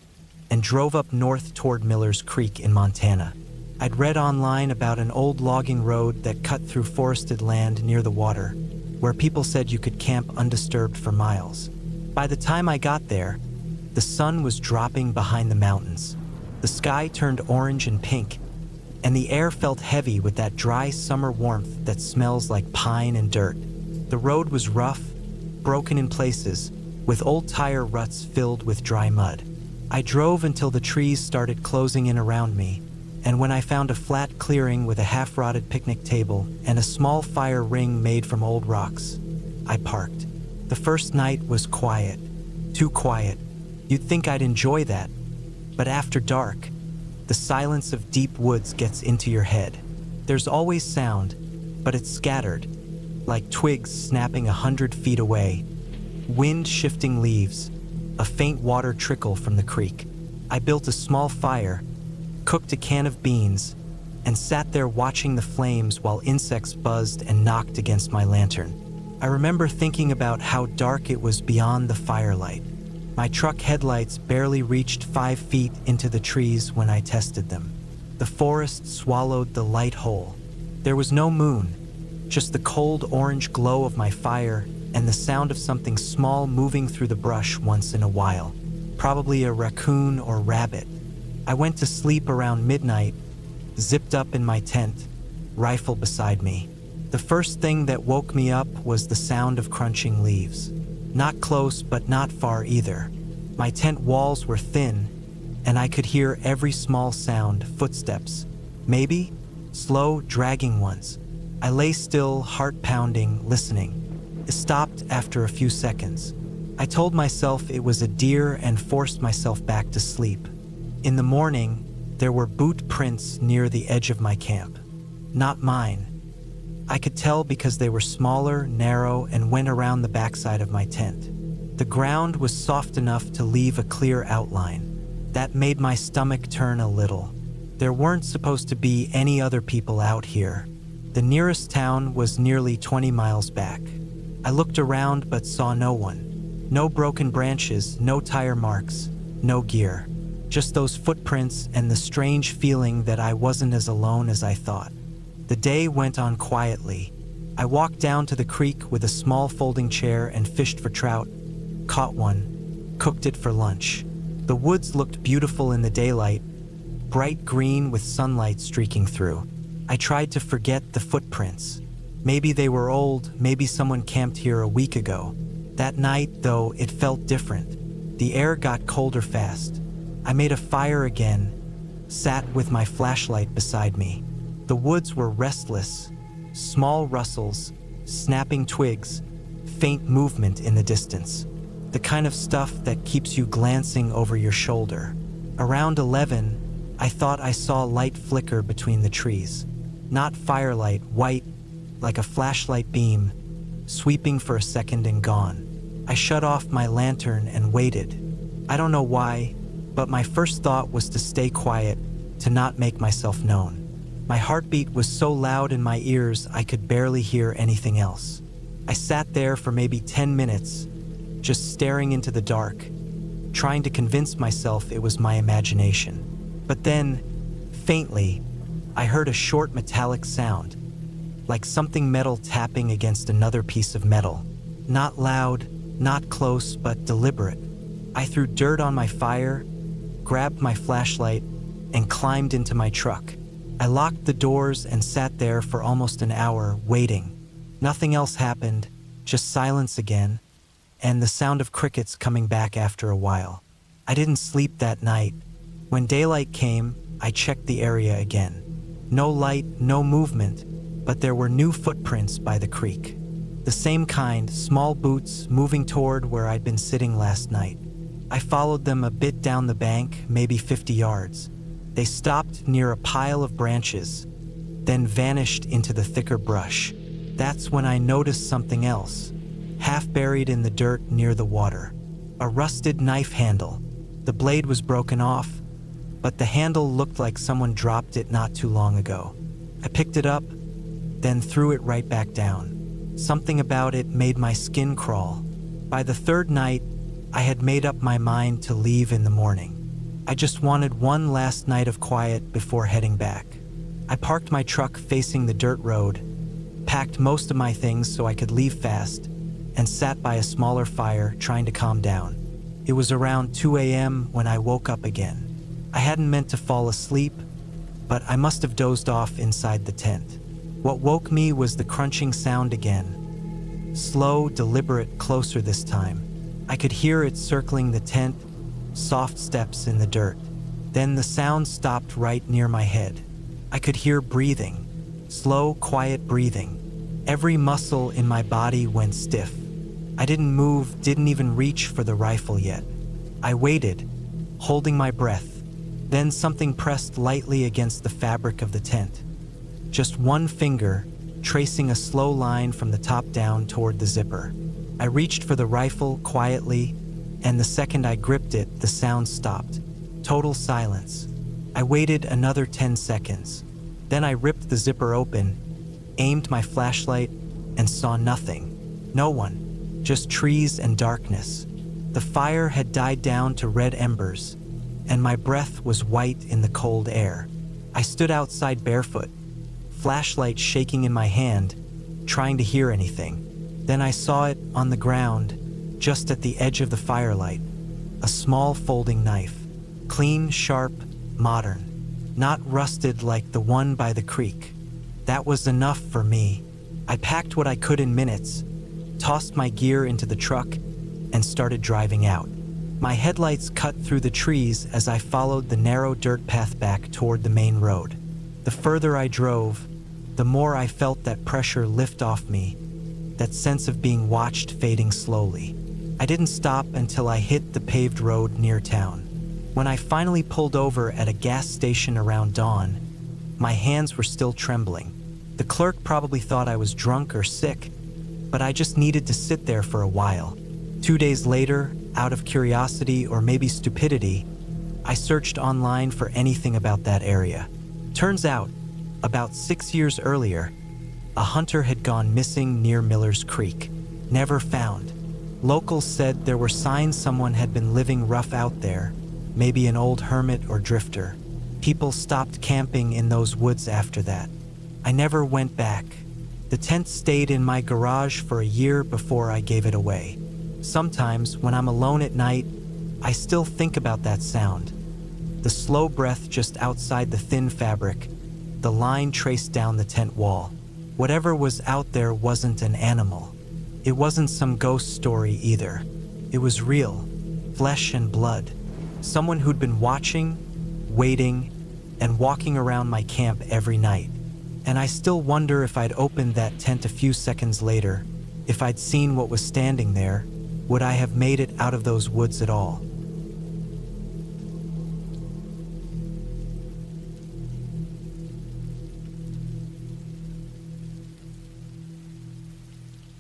and drove up north toward Miller's Creek in Montana. I'd read online about an old logging road that cut through forested land near the water, where people said you could camp undisturbed for miles. By the time I got there, the sun was dropping behind the mountains. The sky turned orange and pink, and the air felt heavy with that dry summer warmth that smells like pine and dirt. The road was rough, broken in places, with old tire ruts filled with dry mud. I drove until the trees started closing in around me, and when I found a flat clearing with a half-rotted picnic table and a small fire ring made from old rocks, I parked. The first night was quiet, too quiet. You'd think I'd enjoy that, but after dark, the silence of deep woods gets into your head. There's always sound, but it's scattered, like twigs snapping 100 feet away, wind shifting leaves, a faint water trickle from the creek. I built a small fire, cooked a can of beans, and sat there watching the flames while insects buzzed and knocked against my lantern. I remember thinking about how dark it was beyond the firelight. My truck headlights barely reached 5 feet into the trees when I tested them. The forest swallowed the light whole. There was no moon, just the cold orange glow of my fire and the sound of something small moving through the brush once in a while, probably a raccoon or rabbit. I went to sleep around midnight, zipped up in my tent, rifle beside me. The first thing that woke me up was the sound of crunching leaves. Not close, but not far either. My tent walls were thin, and I could hear every small sound, footsteps, maybe slow, dragging ones. I lay still, heart pounding, listening. It stopped after a few seconds. I told myself it was a deer and forced myself back to sleep. In the morning, there were boot prints near the edge of my camp. Not mine. I could tell because they were smaller, narrow, and went around the backside of my tent. The ground was soft enough to leave a clear outline. That made my stomach turn a little. There weren't supposed to be any other people out here. The nearest town was nearly 20 miles back. I looked around but saw no one. No broken branches, no tire marks, no gear. Just those footprints and the strange feeling that I wasn't as alone as I thought. The day went on quietly. I walked down to the creek with a small folding chair and fished for trout, caught one, cooked it for lunch. The woods looked beautiful in the daylight, bright green with sunlight streaking through. I tried to forget the footprints. Maybe they were old, maybe someone camped here a week ago. That night, though, it felt different. The air got colder fast. I made a fire again, sat with my flashlight beside me. The woods were restless, small rustles, snapping twigs, faint movement in the distance. The kind of stuff that keeps you glancing over your shoulder. Around 11, I thought I saw light flicker between the trees. Not firelight, white, like a flashlight beam, sweeping for a second and gone. I shut off my lantern and waited. I don't know why, but my first thought was to stay quiet, to not make myself known. My heartbeat was so loud in my ears I could barely hear anything else. I sat there for maybe 10 minutes, just staring into the dark, trying to convince myself it was my imagination. But then, faintly, I heard a short metallic sound, like something metal tapping against another piece of metal. Not loud, not close, but deliberate. I threw dirt on my fire, grabbed my flashlight, and climbed into my truck. I locked the doors and sat there for almost an hour, waiting. Nothing else happened, just silence again, and the sound of crickets coming back after a while. I didn't sleep that night. When daylight came, I checked the area again. No light, no movement, but there were new footprints by the creek. The same kind, small boots moving toward where I'd been sitting last night. I followed them a bit down the bank, maybe 50 yards. They stopped near a pile of branches, then vanished into the thicker brush. That's when I noticed something else, half buried in the dirt near the water. A rusted knife handle. The blade was broken off, but the handle looked like someone dropped it not too long ago. I picked it up, then threw it right back down. Something about it made my skin crawl. By the third night, I had made up my mind to leave in the morning. I just wanted one last night of quiet before heading back. I parked my truck facing the dirt road, packed most of my things so I could leave fast, and sat by a smaller fire trying to calm down. It was around 2 a.m. when I woke up again. I hadn't meant to fall asleep, but I must have dozed off inside the tent. What woke me was the crunching sound again. Slow, deliberate, closer this time. I could hear it circling the tent, soft steps in the dirt. Then the sound stopped right near my head. I could hear breathing, slow, quiet breathing. Every muscle in my body went stiff. I didn't move, didn't even reach for the rifle yet. I waited, holding my breath. Then something pressed lightly against the fabric of the tent. Just one finger, tracing a slow line from the top down toward the zipper. I reached for the rifle quietly, and the second I gripped it, the sound stopped. Total silence. I waited another 10 seconds. Then I ripped the zipper open, aimed my flashlight, and saw nothing. No one, just trees and darkness. The fire had died down to red embers, and my breath was white in the cold air. I stood outside barefoot, flashlight shaking in my hand, trying to hear anything. Then I saw it on the ground, just at the edge of the firelight. A small folding knife. Clean, sharp, modern. Not rusted like the one by the creek. That was enough for me. I packed what I could in minutes, tossed my gear into the truck, and started driving out. My headlights cut through the trees as I followed the narrow dirt path back toward the main road. The further I drove, the more I felt that pressure lift off me, that sense of being watched fading slowly. I didn't stop until I hit the paved road near town. When I finally pulled over at a gas station around dawn, my hands were still trembling. The clerk probably thought I was drunk or sick, but I just needed to sit there for a while. 2 days later, out of curiosity or maybe stupidity, I searched online for anything about that area. Turns out, about 6 years earlier, a hunter had gone missing near Miller's Creek. Never found. Locals said there were signs someone had been living rough out there, maybe an old hermit or drifter. People stopped camping in those woods after that. I never went back. The tent stayed in my garage for a year before I gave it away. Sometimes, when I'm alone at night, I still think about that sound. The slow breath just outside the thin fabric, the line traced down the tent wall. Whatever was out there wasn't an animal. It wasn't some ghost story either. It was real, flesh and blood. Someone who'd been watching, waiting, and walking around my camp every night. And I still wonder if I'd opened that tent a few seconds later, if I'd seen what was standing there, would I have made it out of those woods at all?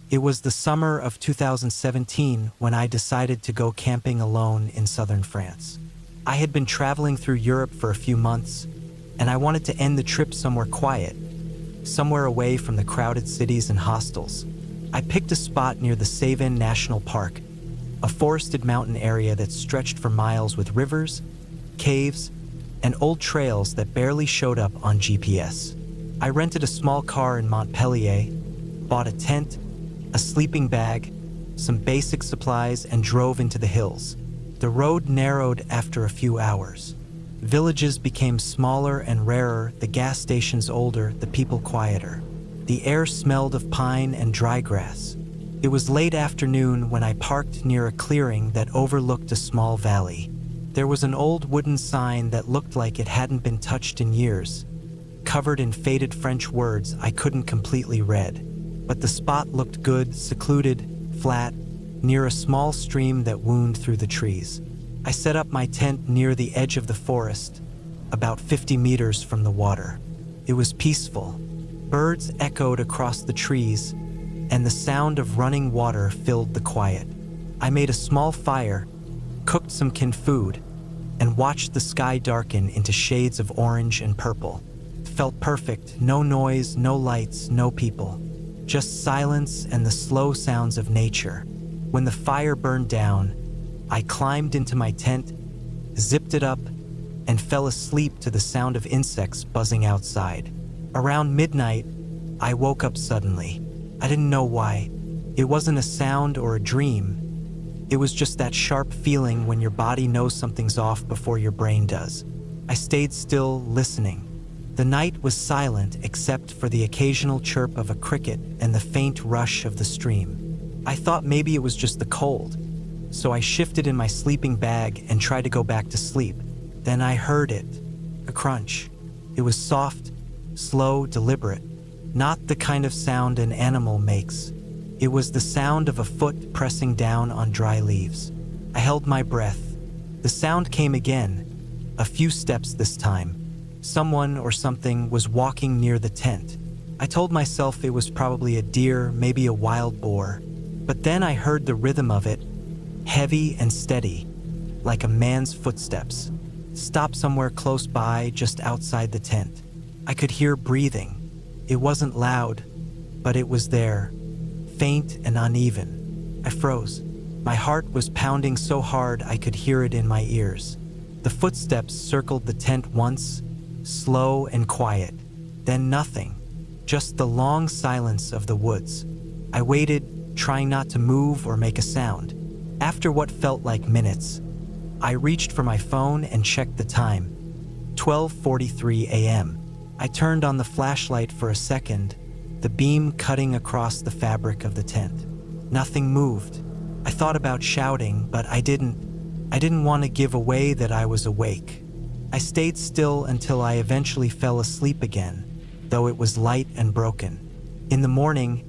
It was the summer of 2017 when I decided to go camping alone in southern France. I had been traveling through Europe for a few months, and I wanted to end the trip somewhere quiet, somewhere away from the crowded cities and hostels. I picked a spot near the Savin National Park, a forested mountain area that stretched for miles with rivers, caves, and old trails that barely showed up on GPS. I rented a small car in Montpellier, bought a tent, a sleeping bag, some basic supplies, and drove into the hills. The road narrowed after a few hours. Villages became smaller and rarer, the gas stations older, the people quieter. The air smelled of pine and dry grass. It was late afternoon when I parked near a clearing that overlooked a small valley. There was an old wooden sign that looked like it hadn't been touched in years, covered in faded French words I couldn't completely read. But the spot looked good, secluded, flat, near a small stream that wound through the trees. I set up my tent near the edge of the forest, about 50 meters from the water. It was peaceful. Birds echoed across the trees, and the sound of running water filled the quiet. I made a small fire, cooked some canned food, and watched the sky darken into shades of orange and purple. It felt perfect, no noise, no lights, no people. Just silence and the slow sounds of nature. When the fire burned down, I climbed into my tent, zipped it up, and fell asleep to the sound of insects buzzing outside. Around midnight, I woke up suddenly. I didn't know why. It wasn't a sound or a dream. It was just that sharp feeling when your body knows something's off before your brain does. I stayed still, listening. The night was silent except for the occasional chirp of a cricket and the faint rush of the stream. I thought maybe it was just the cold, so I shifted in my sleeping bag and tried to go back to sleep. Then I heard it, a crunch. It was soft, slow, deliberate, not the kind of sound an animal makes. It was the sound of a foot pressing down on dry leaves. I held my breath. The sound came again, a few steps this time. Someone or something was walking near the tent. I told myself it was probably a deer, maybe a wild boar. But then I heard the rhythm of it, heavy and steady, like a man's footsteps. Stop somewhere close by, just outside the tent. I could hear breathing. It wasn't loud, but it was there, faint and uneven. I froze. My heart was pounding so hard I could hear it in my ears. The footsteps circled the tent once, slow and quiet. Then nothing, just the long silence of the woods. I waited, trying not to move or make a sound. After what felt like minutes, I reached for my phone and checked the time. 12:43 a.m. I turned on the flashlight for a second, the beam cutting across the fabric of the tent. Nothing moved. I thought about shouting, but I didn't. I didn't want to give away that I was awake. I stayed still until I eventually fell asleep again, though it was light and broken. In the morning,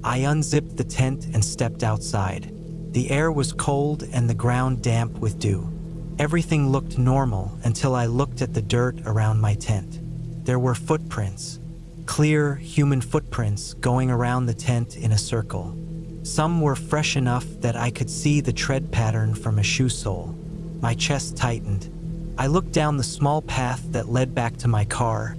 I unzipped the tent and stepped outside. The air was cold and the ground damp with dew. Everything looked normal until I looked at the dirt around my tent. There were footprints, clear human footprints going around the tent in a circle. Some were fresh enough that I could see the tread pattern from a shoe sole. My chest tightened. I looked down the small path that led back to my car,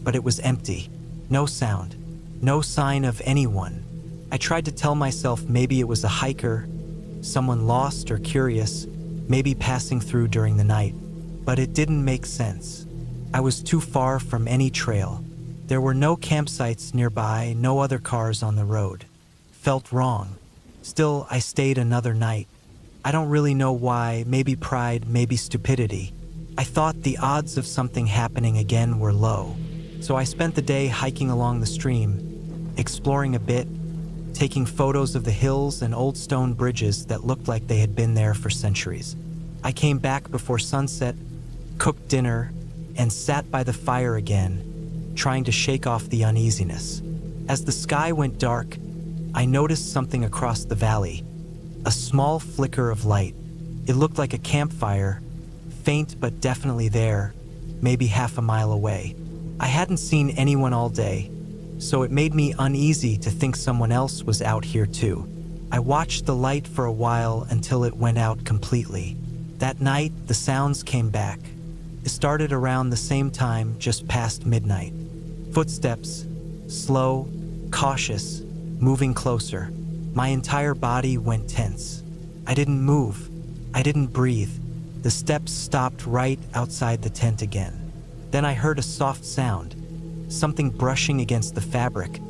but it was empty. No sound, no sign of anyone. I tried to tell myself maybe it was a hiker, someone lost or curious, maybe passing through during the night, but it didn't make sense. I was too far from any trail. There were no campsites nearby, no other cars on the road. Felt wrong. Still, I stayed another night. I don't really know why, maybe pride, maybe stupidity. I thought the odds of something happening again were low. So I spent the day hiking along the stream, exploring a bit, taking photos of the hills and old stone bridges that looked like they had been there for centuries. I came back before sunset, cooked dinner, and sat by the fire again, trying to shake off the uneasiness. As the sky went dark, I noticed something across the valley, a small flicker of light. It looked like a campfire, faint but definitely there, maybe half a mile away. I hadn't seen anyone all day, so it made me uneasy to think someone else was out here too. I watched the light for a while until it went out completely. That night, the sounds came back. It started around the same time, just past midnight. Footsteps, slow, cautious, moving closer. My entire body went tense. I didn't move. I didn't breathe. The steps stopped right outside the tent again. Then I heard a soft sound, something brushing against the fabric,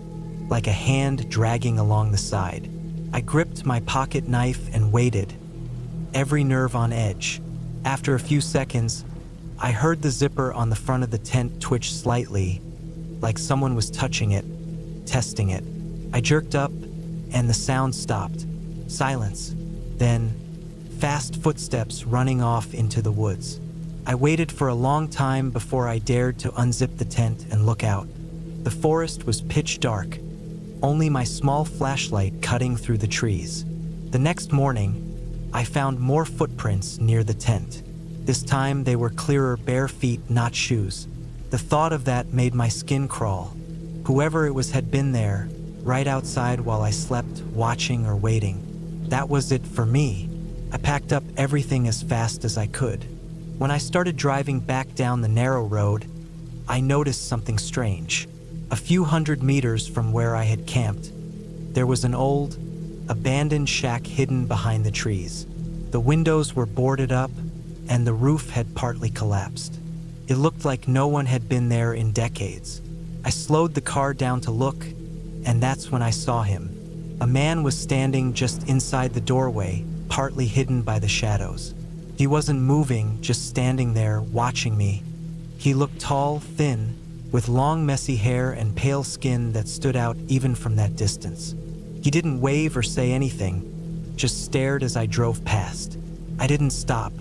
like a hand dragging along the side. I gripped my pocket knife and waited, every nerve on edge. After a few seconds, I heard the zipper on the front of the tent twitch slightly, like someone was touching it, testing it. I jerked up, and the sound stopped. Silence. Then, fast footsteps running off into the woods. I waited for a long time before I dared to unzip the tent and look out. The forest was pitch dark, only my small flashlight cutting through the trees. The next morning, I found more footprints near the tent. This time they were clearer, bare feet, not shoes. The thought of that made my skin crawl. Whoever it was had been there, right outside while I slept, watching or waiting. That was it for me. I packed up everything as fast as I could. When I started driving back down the narrow road, I noticed something strange. A few hundred meters from where I had camped, there was an old, abandoned shack hidden behind the trees. The windows were boarded up, and the roof had partly collapsed. It looked like no one had been there in decades. I slowed the car down to look, and that's when I saw him. A man was standing just inside the doorway, partly hidden by the shadows. He wasn't moving, just standing there, watching me. He looked tall, thin, with long, messy hair and pale skin that stood out even from that distance. He didn't wave or say anything, just stared as I drove past. I didn't stop.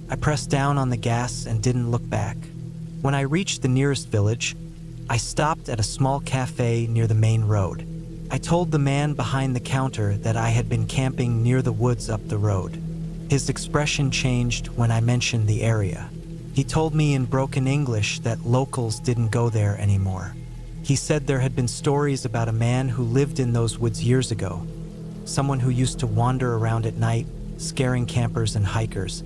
I pressed down on the gas and didn't look back. When I reached the nearest village, I stopped at a small cafe near the main road. I told the man behind the counter that I had been camping near the woods up the road. His expression changed when I mentioned the area. He told me in broken English that locals didn't go there anymore. He said there had been stories about a man who lived in those woods years ago, someone who used to wander around at night, scaring campers and hikers.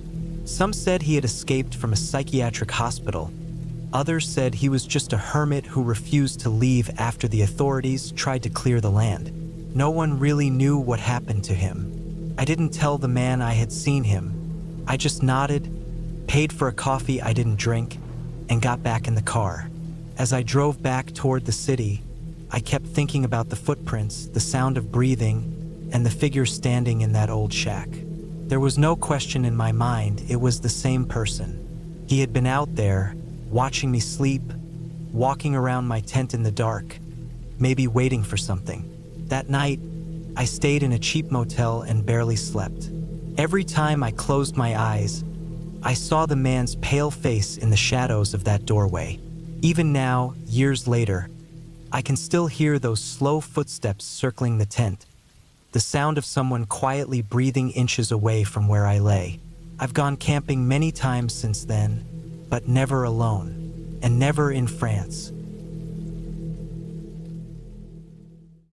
Some said he had escaped from a psychiatric hospital. Others said he was just a hermit who refused to leave after the authorities tried to clear the land. No one really knew what happened to him. I didn't tell the man I had seen him. I just nodded, paid for a coffee I didn't drink, and got back in the car. As I drove back toward the city, I kept thinking about the footprints, the sound of breathing, and the figure standing in that old shack. There was no question in my mind, it was the same person. He had been out there, watching me sleep, walking around my tent in the dark, maybe waiting for something. That night, I stayed in a cheap motel and barely slept. Every time I closed my eyes, I saw the man's pale face in the shadows of that doorway. Even now, years later, I can still hear those slow footsteps circling the tent, the sound of someone quietly breathing inches away from where I lay. I've gone camping many times since then, but never alone, and never in France.